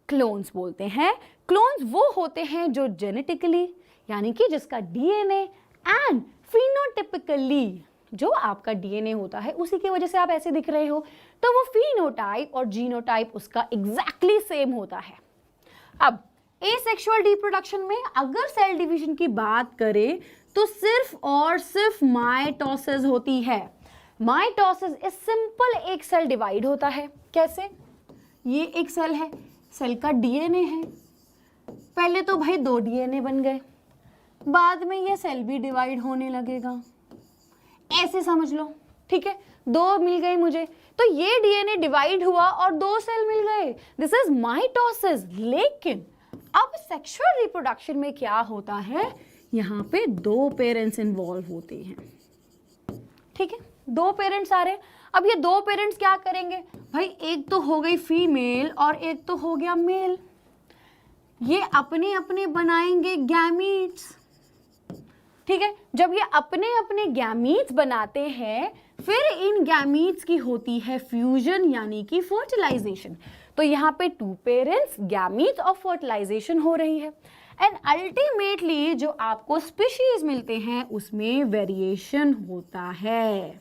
क्लोन्स बोलते हैं। क्लोन्स वो होते हैं जो जेनेटिकली, यानी कि जिसका डीएनए एंड फिनोटाइपिकली, जो आपका डीएनए होता है उसी की वजह से आप ऐसे दिख रहे हो, तो वो फिनोटाइप और जीनोटाइप उसका एग्जैक्टली सेम होता है। अब एसेक्सुअल रिप्रोडक्शन में अगर सेल डिवीजन की बात करें तो सिर्फ और सिर्फ माइटोसिस होती है। माइटोसिस इस सिंपल, एक सेल डिवाइड होता है। कैसे? ये एक सेल है, सेल का डीएनए है, पहले तो भाई 2 डीएनए बन गए, बाद में ये सेल भी डिवाइड होने लगेगा, ऐसे समझ लो। ठीक है, 2 मिल गए मुझे, तो ये डीएनए डिवाइड हुआ और 2 सेल मिल गए, दिस इज माइटोसिस। लेकिन अब सेक्सुअल रिप्रोडक्शन में क्या होता है? यहाँ पे 2 पेरेंट्स इन्वॉल्व होते हैं। ठीक है, 2 पेरेंट्स आ रहे। अब ये 2 पेरेंट्स क्या करेंगे भाई? एक तो हो गई फीमेल और एक तो हो गया मेल, ये अपने अपने बनाएंगे गैमीट्स। ठीक है, जब ये अपने अपने गैमीट्स बनाते हैं, फिर इन गैमीट्स की होती है फ्यूजन, यानी कि फर्टिलाइजेशन। तो यहाँ पे 2 पेरेंट्स, गैमीट्स और फर्टिलाइजेशन हो रही है। एंड अल्टीमेटली जो आपको स्पीशीज मिलते हैं उसमें वेरिएशन होता है।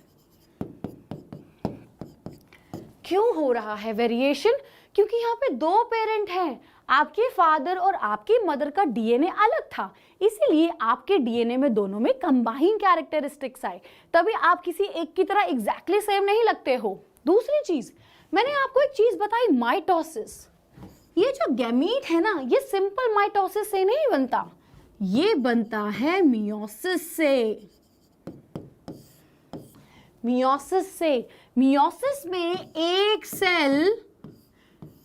क्यों हो रहा है वेरिएशन? क्योंकि यहाँ पे 2 पेरेंट हैं, आपके फादर और आपकी मदर का डीएनए अलग था, इसीलिए आपके डीएनए में दोनों में कंबाइन कैरेक्टरिस्टिक्स आए, तभी आप किसी एक की तरह एग्जैक्टली सेम नहीं लगते हो। दूसरी चीज, मैंने आपको एक चीज बताई, माइटोसिस। ये जो गैमीट है ना, ये सिंपल माइटोसिस से नहीं बनता, ये बनता है मियोसिस से। मियोसिस में एक सेल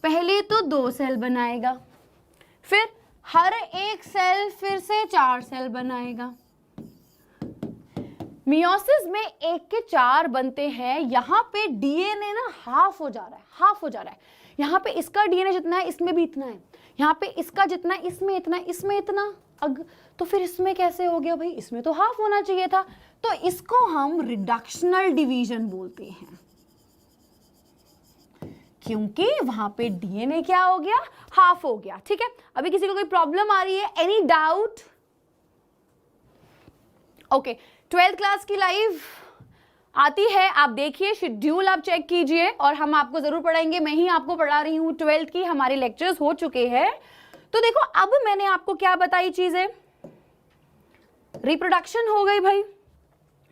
पहले तो 2 सेल बनाएगा, फिर हर एक सेल फिर से 4 सेल बनाएगा। मियोसिस में 1 के 4 बनते हैं। यहाँ पे डीएनए ना हाफ हो जा रहा है, यहाँ पे इसका डीएनए जितना है इसमें भी इतना है, यहाँ पे इसका जितना है इसमें इतना, इसमें इतना, तो फिर इसमें कैसे हो गया भाई, इसमें तो हाफ होना चाहिए था। तो इसको हम रिडक्शनल डिवीजन बोलते हैं, क्योंकि वहां पे डीएनए क्या हो गया, हाफ हो गया। ठीक है, अभी किसी को कोई प्रॉब्लम आ रही है, any doubt? Okay, 12th class की लाइव आती है, आप देखिए, शेड्यूल आप चेक कीजिए, और हम आपको जरूर पढ़ाएंगे, मैं ही आपको पढ़ा रही हूँ। 12th की हमारे लेक्चर्स हो चुके हैं। तो देखो, अब मैंने आपको क्या बताई चीजें, रिप्रोडक्शन हो गई भाई,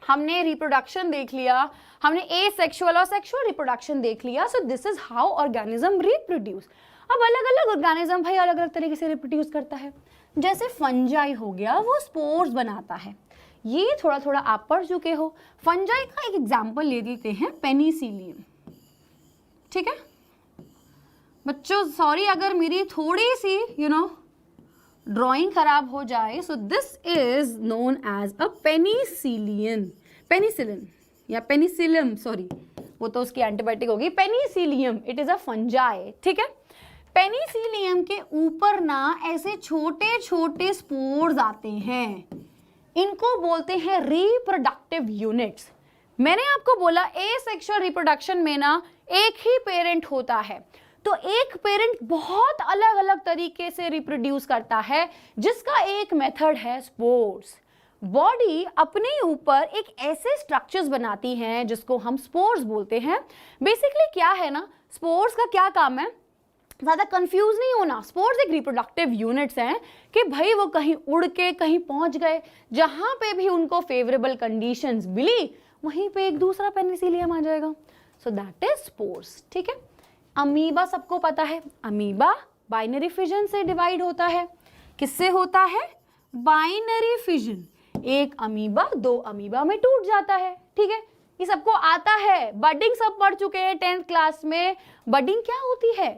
हमने रिप्रोडक्शन देख लिया, हमने एसेक्सुअल और सेक्सुअल रिप्रोडक्शन देख लिया। सो this is how organism reproduce. अब अलग अलग ऑर्गेनिज्म भाई अलग अलग तरीके से रिप्रोड्यूस करता है। जैसे फंजाई हो गया, वो स्पोर्स बनाता है, ये थोड़ा थोड़ा आप पढ़ चुके हो। फंजाई का एक एग्जाम्पल ले लेते हैं, पेनिसिलियम। ठीक है बच्चों, सॉरी अगर मेरी थोड़ी सी ड्राइंग खराब हो जाए। So this is known as a penicillin, penicillin या पेनिसिलियम, सॉरी वो तो उसकी एंटीबायोटिक होगी। Penicillium it is a fungi. ठीक है, पेनिसिलियम के ऊपर ना ऐसे छोटे छोटे स्पोर्स आते हैं, इनको बोलते हैं रिप्रोडक्टिव यूनिट्स। मैंने आपको बोला एसेक्सुअल रिप्रोडक्शन में ना एक ही पेरेंट होता है, तो एक पेरेंट बहुत अलग अलग तरीके से रिप्रोड्यूस करता है, जिसका एक मेथड है स्पोर्स। बॉडी अपने ऊपर एक ऐसे स्ट्रक्चर्स बनाती हैं जिसको हम स्पोर्स बोलते हैं। बेसिकली क्या है ना, स्पोर्स का क्या काम है, ज़्यादा कंफ्यूज नहीं होना। स्पोर्स एक रिप्रोडक्टिव यूनिट्स हैं कि भाई वो कहीं उड़ के कहीं पहुंच गए, जहां पे भी उनको फेवरेबल कंडीशंस मिली वहीं पे एक दूसरा पेनिसिलियम आ जाएगा। So that is spores. ठीक है, अमीबा सबको पता है, अमीबा बाइनरी फिजन से डिवाइड होता है। किससे होता है, बाइनरी फिजन। एक अमीबा दो अमीबा में टूट जाता है। ठीक है, ये सबको आता है, बडिंग सब पढ़ चुके हैं 10th क्लास में। बडिंग क्या होती है,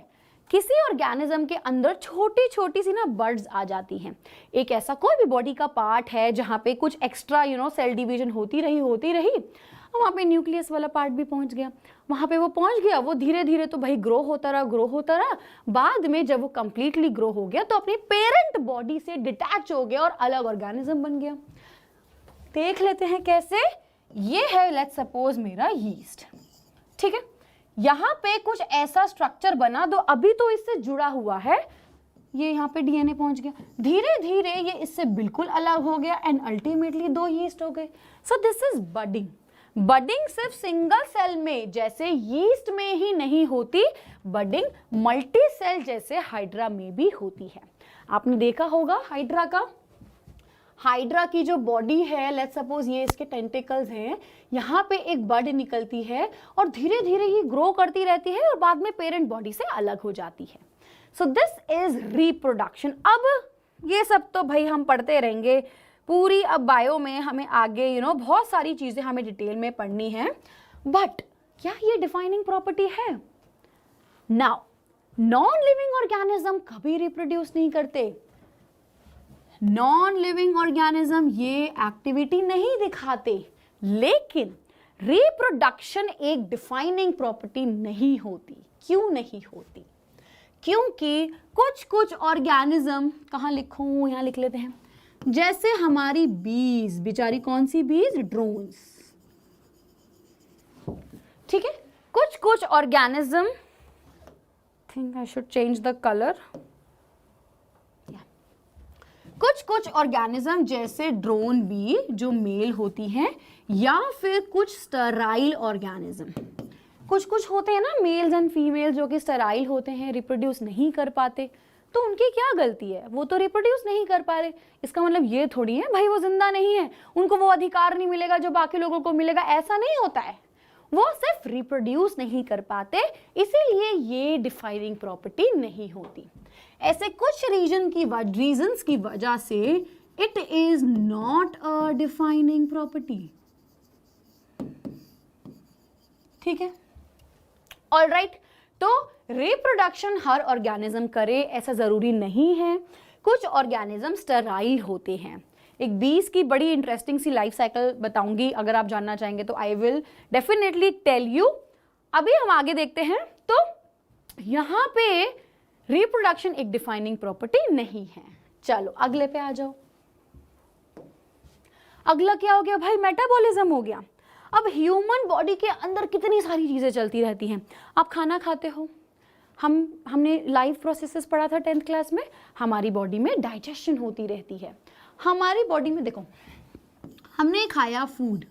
किसी ऑर्गेनिज्म के अंदर छोटी छोटी सी ना बर्ड्स आ जाती हैं। एक ऐसा कोई भी बॉडी का पार्ट है जहाँ पे कुछ एक्स्ट्रा सेल डिवीजन होती रही वहाँ पे न्यूक्लियस वाला पार्ट भी पहुँच गया, वहाँ पे वो पहुँच गया, वो धीरे धीरे तो भाई ग्रो होता रहा। बाद में जब वो कंप्लीटली ग्रो हो गया तो अपनी पेरेंट बॉडी से डिटैच हो गया और अलग ऑर्गेनिज्म बन गया। देख लेते हैं कैसे। ये है लेट्स सपोज मेरा यीस्ट। ठीक है, यहाँ पे कुछ ऐसा स्ट्रक्चर बना, दो अभी तो इससे जुड़ा हुआ है, ये यहाँ पे डीएनए पहुंच गया, धीरे धीरे ये इससे बिल्कुल अलग हो गया एंड अल्टीमेटली दो यीस्ट हो गए। सो दिस इज बडिंग। बडिंग सिर्फ सिंगल सेल में जैसे यीस्ट में ही नहीं होती, बडिंग मल्टी सेल जैसे हाइड्रा में भी होती है। आपने देखा होगा हाइड्रा की जो बॉडी है, लेट्स सपोज ये इसके टेंटिकल्स हैं, यहाँ पे एक बड निकलती है और धीरे धीरे ये ग्रो करती रहती है और बाद में पेरेंट बॉडी से अलग हो जाती है। So this is reproduction. अब ये सब तो भाई हम पढ़ते रहेंगे पूरी, अब बायो में हमें आगे बहुत सारी चीजें हमें डिटेल में पढ़नी है, बट क्या ये डिफाइनिंग प्रॉपर्टी है? नाउ नॉन लिविंग ऑर्गेनिज्म कभी रिप्रोड्यूस नहीं करते, नॉन लिविंग ऑर्गेनिज्म ये एक्टिविटी नहीं दिखाते, लेकिन रिप्रोडक्शन एक डिफाइनिंग प्रॉपर्टी नहीं होती। क्यों नहीं होती? क्योंकि कुछ ऑर्गेनिज्म, कहाँ लिखूं, यहाँ लिख लेते हैं, जैसे हमारी बीज, बेचारी कौन सी बीज, ड्रोन्स। ठीक है, कुछ organism, think I should change the colour, कुछ ऑर्गेनिज्म जैसे ड्रोन बी जो मेल होती हैं, या फिर कुछ स्टराइल ऑर्गेनिज्म, कुछ होते हैं ना मेल्स एंड फीमेल जो कि स्टराइल होते हैं, रिप्रोड्यूस नहीं कर पाते, तो उनकी क्या गलती है, वो तो रिप्रोड्यूस नहीं कर पा रहे, इसका मतलब ये थोड़ी है भाई वो जिंदा नहीं है, उनको वो अधिकार नहीं मिलेगा जो बाकी लोगों को मिलेगा, ऐसा नहीं होता है, वो सिर्फ रिप्रोड्यूस नहीं कर पाते, इसीलिए ये डिफाइनिंग प्रॉपर्टी नहीं होती। ऐसे कुछ रीजंस की वजह से it is not a defining property. ठीक है, ऑलराइट। तो रिप्रोडक्शन हर ऑर्गेनिज्म करे ऐसा जरूरी नहीं है, कुछ ऑर्गेनिज्म स्टेराइल होते हैं। एक बीज की बड़ी इंटरेस्टिंग सी लाइफ साइकिल बताऊंगी, अगर आप जानना चाहेंगे तो I will definitely tell you. अभी हम आगे देखते हैं, तो यहाँ पे रिप्रोडक्शन एक डिफाइनिंग प्रॉपर्टी नहीं है। चलो अगले पे आ जाओ। अगला क्या हो गया भाई? मेटाबॉलिज्म हो गया। अब ह्यूमन बॉडी के अंदर कितनी सारी चीजें चलती रहती हैं। आप खाना खाते हो, हमने लाइफ प्रोसेसेस पढ़ा था 10th क्लास में। हमारी बॉडी में डाइजेशन होती रहती है। हमारी बॉडी में देखो, हमने खाया फूड।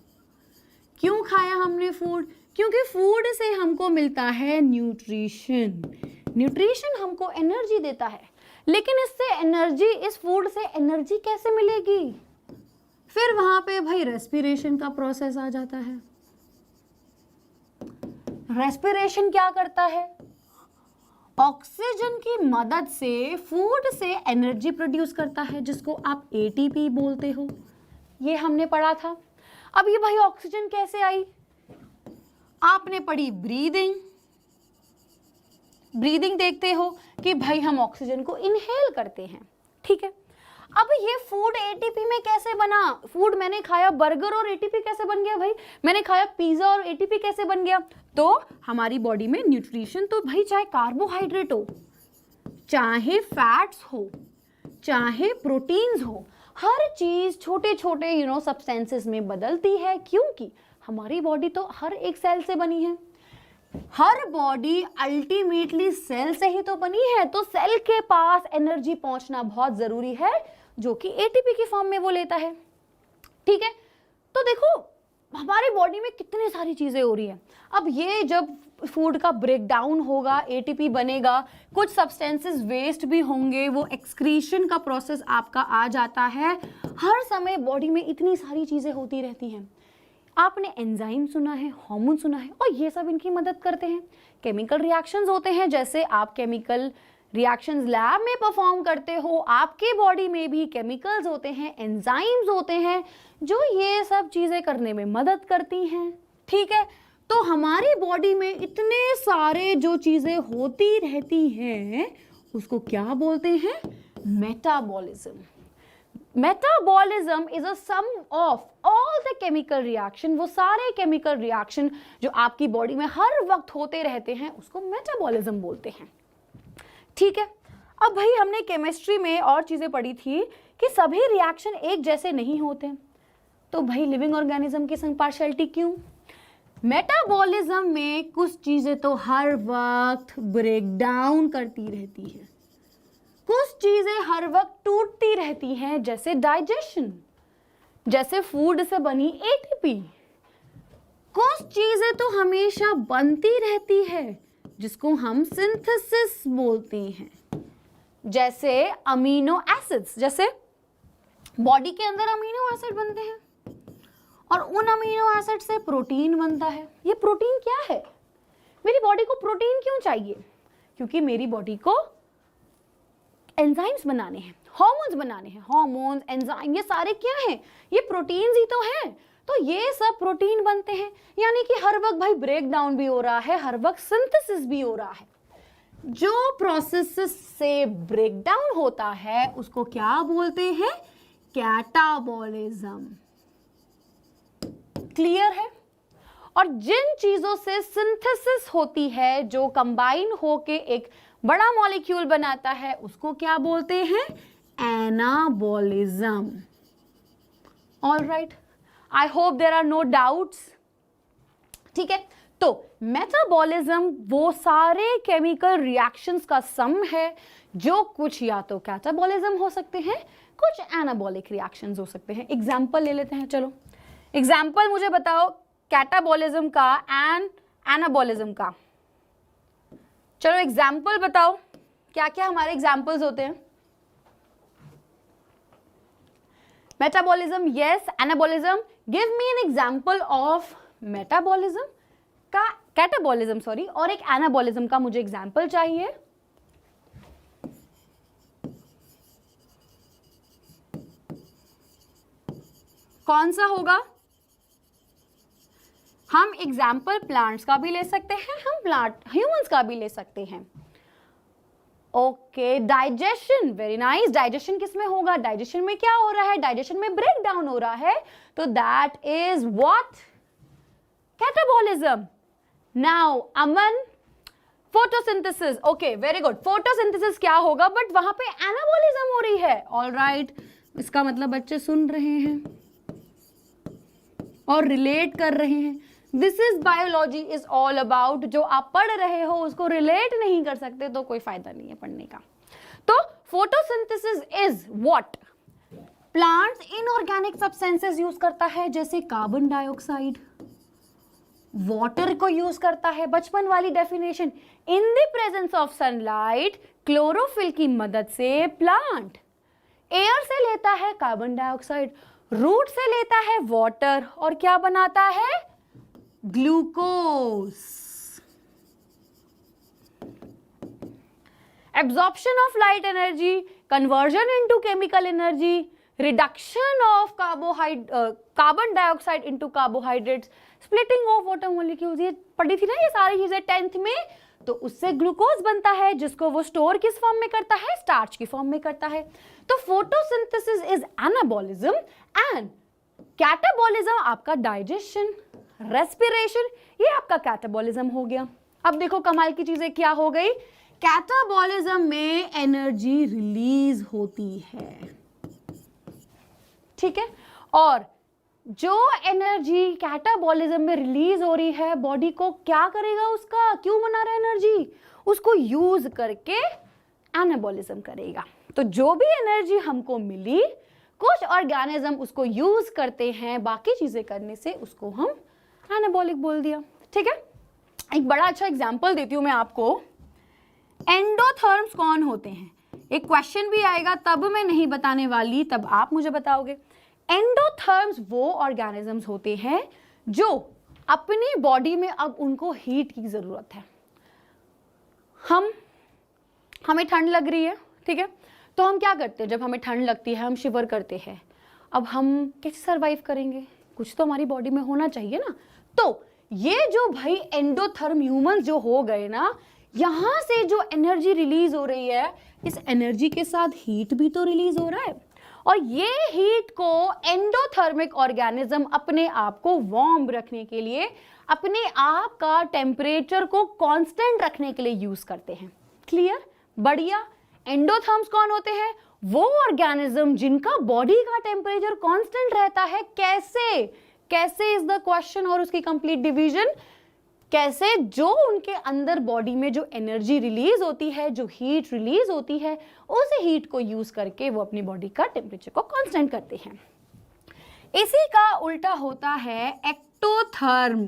क्यों खाया हमने फूड? क्योंकि फूड से हमको मिलता है न्यूट्रिशन। न्यूट्रिशन हमको एनर्जी देता है। लेकिन इससे एनर्जी, इस फूड से एनर्जी कैसे मिलेगी? फिर वहां पे भाई रेस्पिरेशन का प्रोसेस आ जाता है। रेस्पिरेशन क्या करता है? ऑक्सीजन की मदद से फूड से एनर्जी प्रोड्यूस करता है, जिसको आप एटीपी बोलते हो। ये हमने पढ़ा था। अब ये भाई ऑक्सीजन कैसे आई? आपने पढ़ी ब्रीदिंग। ब्रीदिंग देखते हो कि भाई हम ऑक्सीजन को इनहेल करते हैं, ठीक है। अब ये फूड एटीपी में कैसे बना? फूड मैंने खाया, बर्गर और एटीपी कैसे बन गया भाई? मैंने खाया पिज्जा और एटीपी कैसे बन गया? तो हमारी बॉडी में न्यूट्रिशन तो भाई चाहे कार्बोहाइड्रेट हो, चाहे फैट्स हो, चाहे प्रोटीन्स हो, हर चीज छोटे छोटे सब्सटेंसेस में बदलती है। क्योंकि हमारी बॉडी तो हर एक सेल से बनी है। हर बॉडी अल्टीमेटली सेल से ही तो बनी है। तो सेल के पास एनर्जी पहुंचना बहुत जरूरी है, जो कि एटीपी की फॉर्म में वो लेता है, ठीक है। तो देखो हमारी बॉडी में कितनी सारी चीजें हो रही है। अब ये जब फूड का ब्रेकडाउन होगा, एटीपी बनेगा, कुछ सब्सटेंसेस वेस्ट भी होंगे, वो एक्सक्रीशन का प्रोसेस आपका आ जाता है। हर समय बॉडी में इतनी सारी चीजें होती रहती हैं। आपने एंजाइम सुना है, हार्मोन सुना है, और ये सब इनकी मदद करते हैं। केमिकल रिएक्शंस होते हैं, जैसे आप केमिकल रिएक्शंस लैब में परफॉर्म करते हो, आपके बॉडी में भी केमिकल्स होते हैं, एंजाइम्स होते हैं, जो ये सब चीजें करने में मदद करती हैं, ठीक है। तो हमारी बॉडी में इतने सारे जो चीजें होती रहती हैं, उसको क्या बोलते हैं? Metabolism. Metabolism is a sum of all the chemical reaction. वो सारे केमिकल रिएक्शन जो आपकी बॉडी में हर वक्त होते रहते हैं, उसको मेटाबॉलिज्म बोलते हैं, ठीक है। अब भाई हमने केमिस्ट्री में और चीजें पढ़ी थी कि सभी रिएक्शन एक जैसे नहीं होते। तो भाई लिविंग ऑर्गेनिज्म की संग पार्शियलिटी क्यों? मेटाबॉलिज्म में कुछ चीजें तो हर वक्त ब्रेक डाउन करती रहती है, कुछ चीजें हर वक्त टूटती रहती हैं, जैसे डाइजेशन, जैसे फूड से बनी एटीपी। कुछ चीजें तो हमेशा बनती रहती है, जिसको हम सिंथेसिस बोलते हैं, जैसे अमीनो एसिड्स। जैसे बॉडी के अंदर अमीनो एसिड बनते हैं और उन अमीनो एसिड से प्रोटीन बनता है। ये प्रोटीन क्या है? मेरी बॉडी को प्रोटीन क्यों चाहिए? क्योंकि मेरी बॉडी को एंजाइम्स बनाने हैं, हार्मोन्स बनाने हैं। हार्मोन्स, एंजाइम, ये सारे क्या हैं? ये प्रोटीन्स ही तो हैं। तो ये सब प्रोटीन बनते हैं, यानी कि हर वक्त भाई ब्रेक डाउन भी हो रहा है, हर वक्त सिंथेसिस भी हो रहा है। जो प्रोसेस से ब्रेक डाउन होता है उसको क्या बोलते हैं? कैटाबॉलिज्म। क्लियर है? और जिन चीजों से सिंथेसिस होती है, जो कंबाइन होके एक बड़ा मॉलिक्यूल बनाता है, उसको क्या बोलते हैं? Anabolism. All right, I hope there are no doubts, ठीक है। तो मेटाबॉलिज्म वो सारे केमिकल रिएक्शंस का सम है, जो कुछ या तो कैटाबॉलिज्म हो सकते हैं, कुछ एनाबॉलिक रिएक्शंस हो सकते हैं। एग्जाम्पल ले लेते हैं, चलो एग्जाम्पल मुझे बताओ कैटाबॉलिज्म का एंड एनाबॉलिज्म का। चलो एग्जाम्पल बताओ, क्या क्या हमारे एग्जाम्पल्स होते हैं? Metabolism yes, anabolism. Give me an example of metabolism का, कैटाबॉलिज्म सॉरी, और एक एनाबॉलिज्म का मुझे एग्जाम्पल चाहिए। कौन सा होगा? हम एग्जाम्पल प्लांट्स का भी ले सकते हैं, हम प्लांट ह्यूमंस का भी ले सकते हैं। Okay, digestion, very nice. Digestion किस में होगा? डाइजेशन में क्या हो रहा है? डाइजेशन में ब्रेक डाउन हो रहा है, तो that is what? Catabolism. Now Aman, photosynthesis, okay very good. Photosynthesis क्या होगा, बट वहां पे एनाबॉलिज्म हो रही है। ऑल राइट, इसका मतलब बच्चे सुन रहे हैं और रिलेट कर रहे हैं। This is biology is all about. जो आप पढ़ रहे हो उसको रिलेट नहीं कर सकते तो कोई फायदा नहीं है पढ़ने का। तो photosynthesis is what? Plants inorganic substances use करता है, जैसे कार्बन डाइऑक्साइड, वाटर को यूज करता है, बचपन वाली definition, in the presence of sunlight, chlorophyll की मदद से प्लांट एयर से लेता है कार्बन डाइऑक्साइड, रूट से लेता है वाटर, और क्या बनाता है? Glucose. Absorption of light energy, conversion into chemical energy, reduction of carbon dioxide into carbohydrates, splitting of water molecules. ये पढ़ी थी ना ये सारी चीजें 10th में। तो उससे ग्लूकोज बनता है, जिसको वो स्टोर किस फॉर्म में करता है? स्टार्च की फॉर्म में करता है। तो photosynthesis is anabolism and catabolism आपका डाइजेशन, रेस्पिरेशन, ये आपका कैटाबॉलिज्म हो गया। अब देखो कमाल की चीजें क्या हो गई, कैटाबॉलिज्म में एनर्जी रिलीज होती है, ठीक है। और जो एनर्जी कैटाबॉलिज्म में रिलीज हो रही है, बॉडी को क्या करेगा? उसका क्यों बना रहा है एनर्जी? उसको यूज करके एनाबॉलिज्म करेगा। तो जो भी एनर्जी हमको मिली, कुछ ऑर्गेनिज्म उसको यूज करते हैं बाकी चीजें करने से, उसको हम एनाबॉलिक बोल दिया, ठीक है। एक बड़ा अच्छा एग्जांपल देती हूं मैं आपको। एंडोथर्म्स कौन होते हैं? एक क्वेश्चन भी आएगा, तब मैं नहीं बताने वाली, तब आप मुझे बताओगे। एंडोथर्म्स वो ऑर्गेनिजम्स होते हैं जो अपनी बॉडी में, अब उनको हीट की जरूरत है। हमें ठंड लग रही है, ठीक है, तो हम क्या करते हैं? जब हमें ठंड लगती है हम शिवर करते हैं। अब हम कैसे सरवाइव करेंगे? कुछ तो हमारी बॉडी में होना चाहिए ना। तो ये जो भाई एंडोथर्म ह्यूमंस जो हो गए ना, यहां से जो एनर्जी रिलीज हो रही है, इस एनर्जी के साथ हीट भी तो रिलीज हो रहा है, और ये हीट को एंडोथर्मिक ऑर्गेनिज्म अपने आप को वार्म रखने के लिए, अपने आप का टेम्परेचर को कांस्टेंट रखने के लिए यूज करते हैं। क्लियर? बढ़िया। एंडोथर्म्स कौन होते हैं? वो ऑर्गेनिज्म जिनका बॉडी का टेम्परेचर कांस्टेंट रहता है। कैसे? कैसे इज द क्वेश्चन, और उसकी कंप्लीट डिवीजन कैसे? जो उनके अंदर बॉडी में जो एनर्जी रिलीज होती है, जो हीट रिलीज होती है, उस हीट को यूज करके वो अपनी बॉडी का टेम्परेचर को कांस्टेंट करते हैं। इसी का उल्टा होता है एक्टोथर्म।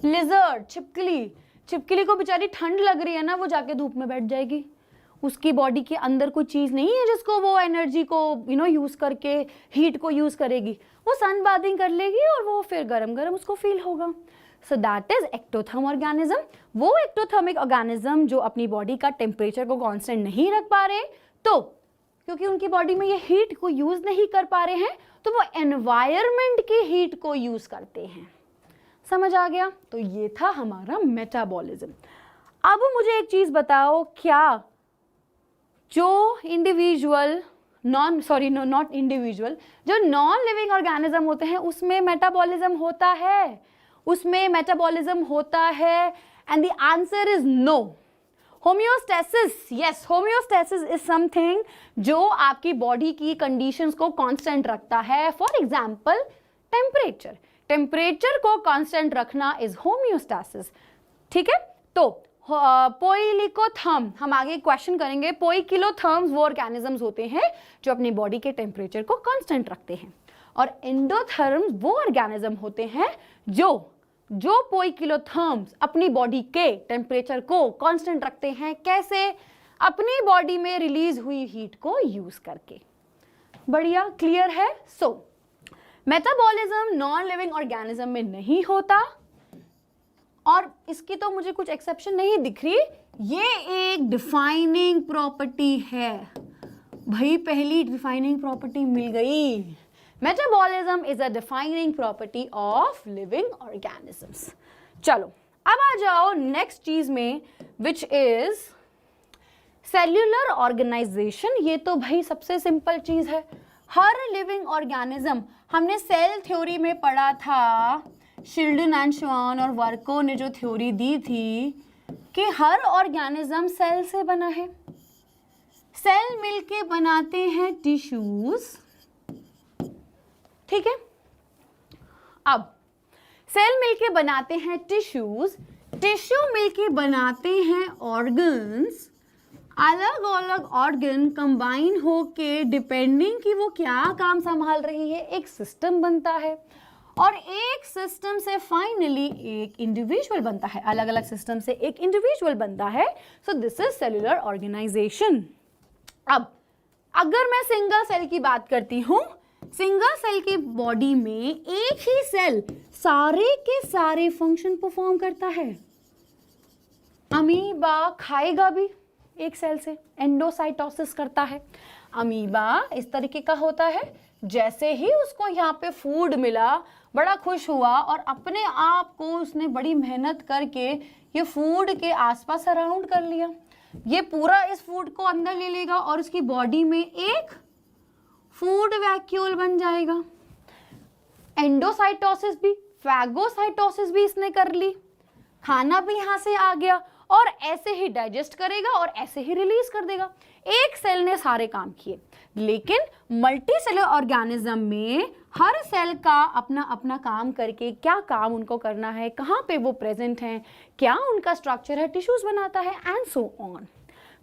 लिजर्ड, छिपकली, छिपकली को बेचारी ठंड लग रही है ना, वो जाके धूप में बैठ जाएगी। उसकी बॉडी के अंदर कोई चीज नहीं है जिसको वो एनर्जी को यूज करके हीट को यूज करेगी। वो सन बाथिंग कर लेगी और वो फिर गरम गरम उसको फील होगा। So that is ectotherm organism. वो एक्टोथर्मिक ऑर्गेनिज्म जो अपनी बॉडी का टेम्परेचर को कांस्टेंट नहीं रख पा रहे, तो क्योंकि उनकी बॉडी में ये हीट को यूज नहीं कर पा रहे हैं, तो वो एनवायरमेंट की हीट को यूज करते हैं। समझ आ गया? तो ये था हमारा मेटाबॉलिज्म। अब मुझे एक चीज बताओ, क्या जो इंडिविजुअल नॉट इंडिविजुअल, जो नॉन लिविंग ऑर्गेनिज्म होते हैं उसमें मेटाबॉलिज्म होता है? उसमें मेटाबॉलिज्म होता है, and the answer is no. Homeostasis, yes, homeostasis is something जो आपकी बॉडी की कंडीशंस को कांस्टेंट रखता है। फॉर एग्जांपल टेम्परेचर, टेम्परेचर को कांस्टेंट रखना इज होम्योस्टेसिस, ठीक है। तो पोइलिकोथर्म, हम आगे क्वेश्चन करेंगे। पोइकिलोथर्म्स वो ऑर्गेनिजम्स होते हैं जो अपनी बॉडी के टेम्परेचर को कांस्टेंट रखते हैं, और एंडोथर्म्स वो ऑर्गेनिज्म होते हैं जो पोइकिलोथर्म्स अपनी बॉडी के टेम्परेचर को कांस्टेंट रखते हैं। कैसे? अपनी बॉडी में रिलीज हुई हीट को यूज करके। बढ़िया, क्लियर है? सो मेटाबॉलिज्म नॉन लिविंग ऑर्गेनिज्म में नहीं होता, और इसकी तो मुझे कुछ एक्सेप्शन नहीं दिख रही। ये एक डिफाइनिंग प्रॉपर्टी है भाई, पहली डिफाइनिंग प्रॉपर्टी मिल गई। Metabolism is a defining property of living organisms. चलो अब आ जाओ नेक्स्ट चीज में, विच इज सेल्यूलर ऑर्गेनाइजेशन। ये तो भाई सबसे सिंपल चीज है। हर लिविंग ऑर्गेनिज्म, हमने सेल थ्योरी में पढ़ा था शिल्डन एंड श्वान और वर्को ने जो थ्योरी दी थी कि हर ऑर्गेनिज्म सेल से बना है, सेल मिलके बनाते हैं टिश्यूज, ठीक है। अब सेल मिलके बनाते हैं टिश्यूज, टिश्यू मिलके बनाते हैं ऑर्गन्स, अलग अलग ऑर्गन कंबाइन होके डिपेंडिंग कि वो क्या काम संभाल रही है एक सिस्टम बनता है, और एक सिस्टम से फाइनली एक इंडिविजुअल बनता है, अलग अलग सिस्टम से एक इंडिविजुअल बनता है। So this is cellular organisation. अब अगर मैं सिंगल सेल की बात करती हूं, सिंगल सेल की बॉडी में एक ही सेल सारे के सारे फंक्शन परफॉर्म करता है। अमीबा खाएगा भी एक सेल से, एंडोसाइटोसिस करता है। अमीबा इस तरीके का होता है, जैसे ही उसको यहाँ पे फूड मिला बड़ा खुश हुआ और अपने आप को उसने बड़ी मेहनत करके ये फूड के आसपास सराउंड कर लिया। ये पूरा इस फूड को अंदर ले लेगा और उसकी बॉडी में एक फूड वैक्यूल बन जाएगा। एंडोसाइटोसिस भी, फैगोसाइटोसिस भी इसने कर ली, खाना भी यहाँ से आ गया और ऐसे ही डाइजेस्ट करेगा और ऐसे ही रिलीज कर देगा। एक सेल ने सारे काम किए। लेकिन मल्टी सेलुलर ऑर्गेनिज्म में हर सेल का अपना अपना काम करके क्या काम उनको करना है, कहाँ पे वो प्रेजेंट हैं, क्या उनका स्ट्रक्चर है, टिश्यूज बनाता है एंड सो ऑन।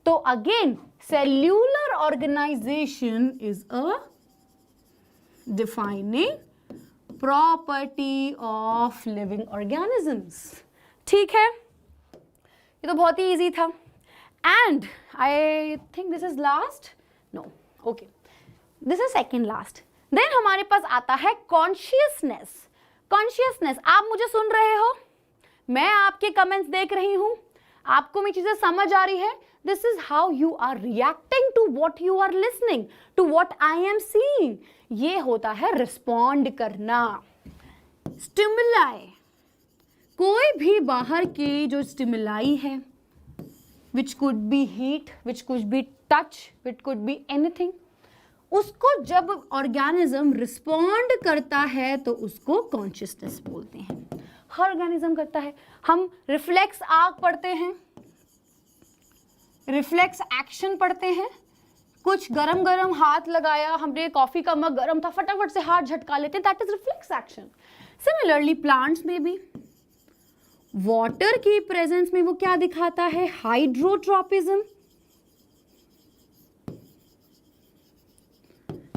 तो again cellular organisation is a defining property of living organisms. ठीक है, ये तो बहुत ही इजी था। And I think this is last, no okay, this is second last. Then हमारे पास आता है कॉन्शियसनेस। कॉन्शियसनेस, आप मुझे सुन रहे हो, मैं आपके कमेंट्स देख रही हूं, आपको मेरी चीजें समझ आ रही है। This is how you are reacting to what you are listening, to what I am seeing. ये होता है रिस्पॉन्ड करना। स्टिमुलाई, कोई भी बाहर के जो स्टिमुलाई है, which could be heat, which could be touch, which could be anything, उसको जब ऑर्गेनिज्म रिस्पॉन्ड करता है तो उसको कॉन्शियसनेस बोलते हैं। हर ऑर्गेनिज्म करता है। हम रिफ्लेक्स आग पढ़ते हैं, रिफ्लेक्स एक्शन पढ़ते हैं, कुछ गरम गरम हाथ लगाया, हमने कॉफी का मग गरम था, फटाफट से हाथ झटका लेते हैं, that is reflex action. Similarly plants में भी वाटर की प्रेजेंस में वो क्या दिखाता है, हाइड्रोट्रोपिज्म,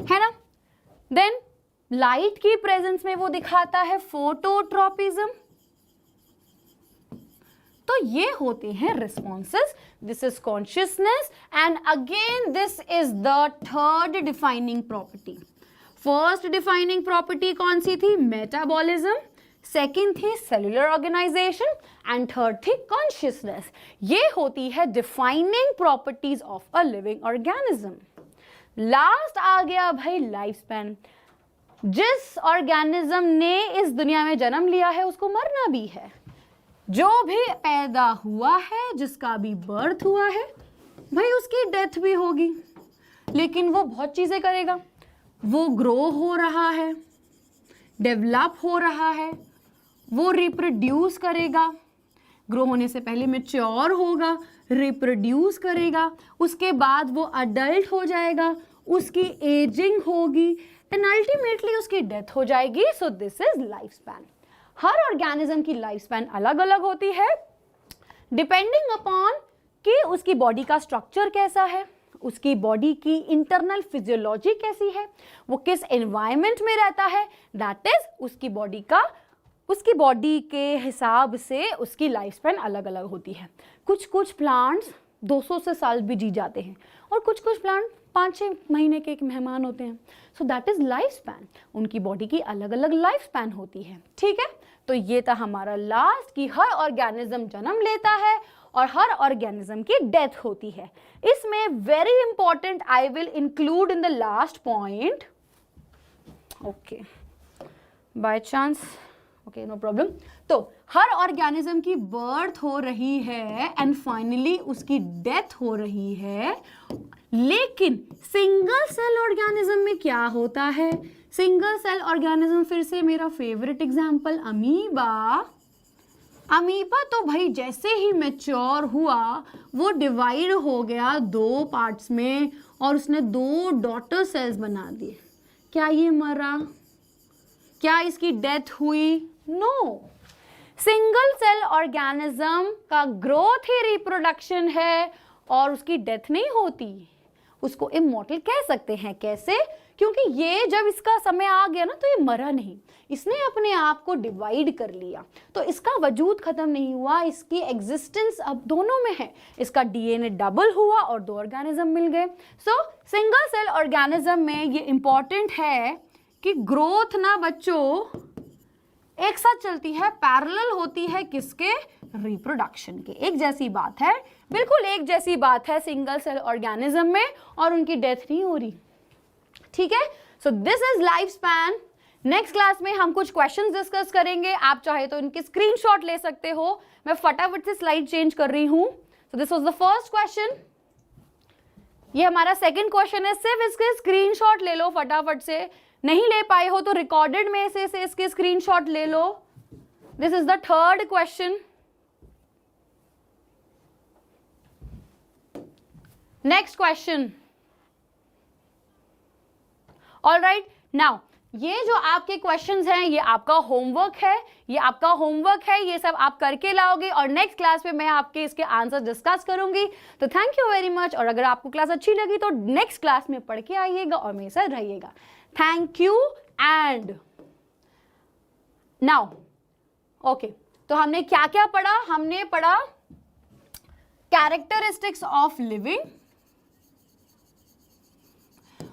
है ना। देन लाइट की प्रेजेंस में वो दिखाता है फोटोट्रोपिज्म। तो ये होते हैं responses. This is consciousness and again this is the third defining property. First defining property कौन सी थी, मेटाबॉलिज्म, सेकेंड थी सेल्यूलर ऑर्गेनाइजेशन एंड थर्ड थी कॉन्शियसनेस। ये होती है defining properties of a living organism. Last आ गया भाई लाइफ स्पैन। जिस ऑर्गेनिज्म ने इस दुनिया में जन्म लिया है उसको मरना भी है। जो भी पैदा हुआ है, जिसका भी बर्थ हुआ है, भाई उसकी डेथ भी होगी। लेकिन वो बहुत चीजें करेगा, वो ग्रो हो रहा है, डेवलप हो रहा है, वो रिप्रोड्यूस करेगा, ग्रो होने से पहले मैच्योर होगा, रिप्रोड्यूस करेगा, उसके बाद वो अडल्ट हो जाएगा, उसकी एजिंग होगी एंड अल्टीमेटली उसकी डेथ हो जाएगी। सो this is life span. Her organism की लाइफ स्पैन अलग अलग होती है डिपेंडिंग अपॉन कि उसकी बॉडी का स्ट्रक्चर कैसा है, उसकी बॉडी की इंटरनल फिजियोलॉजी कैसी है, वो किस एनवायरनमेंट में रहता है, दैट इज उसकी बॉडी के हिसाब से उसकी लाइफ स्पैन अलग अलग होती है। कुछ प्लांट्स 200 से साल भी जी जाते हैं और कुछ प्लांट 5-6 महीने के एक मेहमान होते हैं। So that is life span. उनकी बॉडी की अलग अलग लाइफ स्पैन होती है। ठीक है, तो ये था हमारा लास्ट कि हर ऑर्गेनिज्म जन्म लेता है और हर ऑर्गेनिज्म की डेथ होती है। इसमें very important I will include in the last point, okay, by chance, okay, no problem. तो हर ऑर्गेनिज्म की बर्थ हो रही है एंड फाइनली उसकी डेथ हो रही है, लेकिन सिंगल सेल ऑर्गेनिज्म में क्या होता है? सिंगल सेल ऑर्गेनिज्म, फिर से मेरा फेवरेट एग्जांपल अमीबा। अमीबा तो भाई जैसे ही मैच्योर हुआ वो डिवाइड हो गया 2 पार्ट्स में और उसने 2 डॉटर सेल्स बना दिए। क्या ये मरा? क्या इसकी डेथ हुई? नो। सिंगल सेल ऑर्गेनिज्म का ग्रोथ ही रिप्रोडक्शन है और उसकी डेथ नहीं होती। उसको इमॉर्टल कह सकते हैं। कैसे? क्योंकि ये जब इसका समय आ गया ना तो ये मरा नहीं, इसने अपने आप को डिवाइड कर लिया, तो इसका वजूद खत्म नहीं हुआ, इसकी एग्जिस्टेंस अब दोनों में है। इसका डीएनए डबल हुआ और 2 ऑर्गेनिज्म मिल गए। सो सिंगल सेल ऑर्गेनिज्म में ये इंपॉर्टेंट है कि ग्रोथ ना बच्चों एक साथ चलती है, पैरेलल होती है किसके? रिप्रोडक्शन के। एक जैसी बात है, बिल्कुल एक जैसी बात है सिंगल सेल ऑर्गेनिज्म में, और उनकी डेथ नहीं हो रही। ठीक है, so this is life span. Next class में हम कुछ क्वेश्चंस डिस्कस करेंगे। आप चाहे तो इनके स्क्रीनशॉट ले सकते हो। मैं फटाफट से स्लाइड चेंज कर रही हूं। So this was the first question, ये हमारा सेकंड क्वेश्चन है। सिर्फ इसके स्क्रीनशॉट ले लो फटाफट से, नहीं ले पाए हो तो रिकॉर्डेड में से इसके स्क्रीनशॉट ले लो। This is the third question. Next question. Alright, now ये जो आपके क्वेश्चंस हैं ये आपका होमवर्क है, ये सब आप करके लाओगे और नेक्स्ट क्लास में मैं आपके इसके आंसर डिस्कस करूंगी। तो थैंक यू वेरी मच, और अगर आपको क्लास अच्छी लगी तो नेक्स्ट क्लास में पढ़ के आइएगा और मेरे साथ रहिएगा। Thank you. And now okay, तो हमने क्या क्या पढ़ा? हमने पढ़ा कैरेक्टरिस्टिक्स ऑफ लिविंग,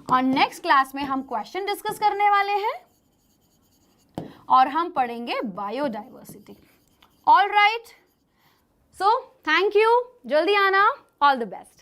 और नेक्स्ट क्लास में हम क्वेश्चन डिस्कस करने वाले हैं और हम पढ़ेंगे biodiversity. All right, so thank you, जल्दी आना, ऑल द बेस्ट।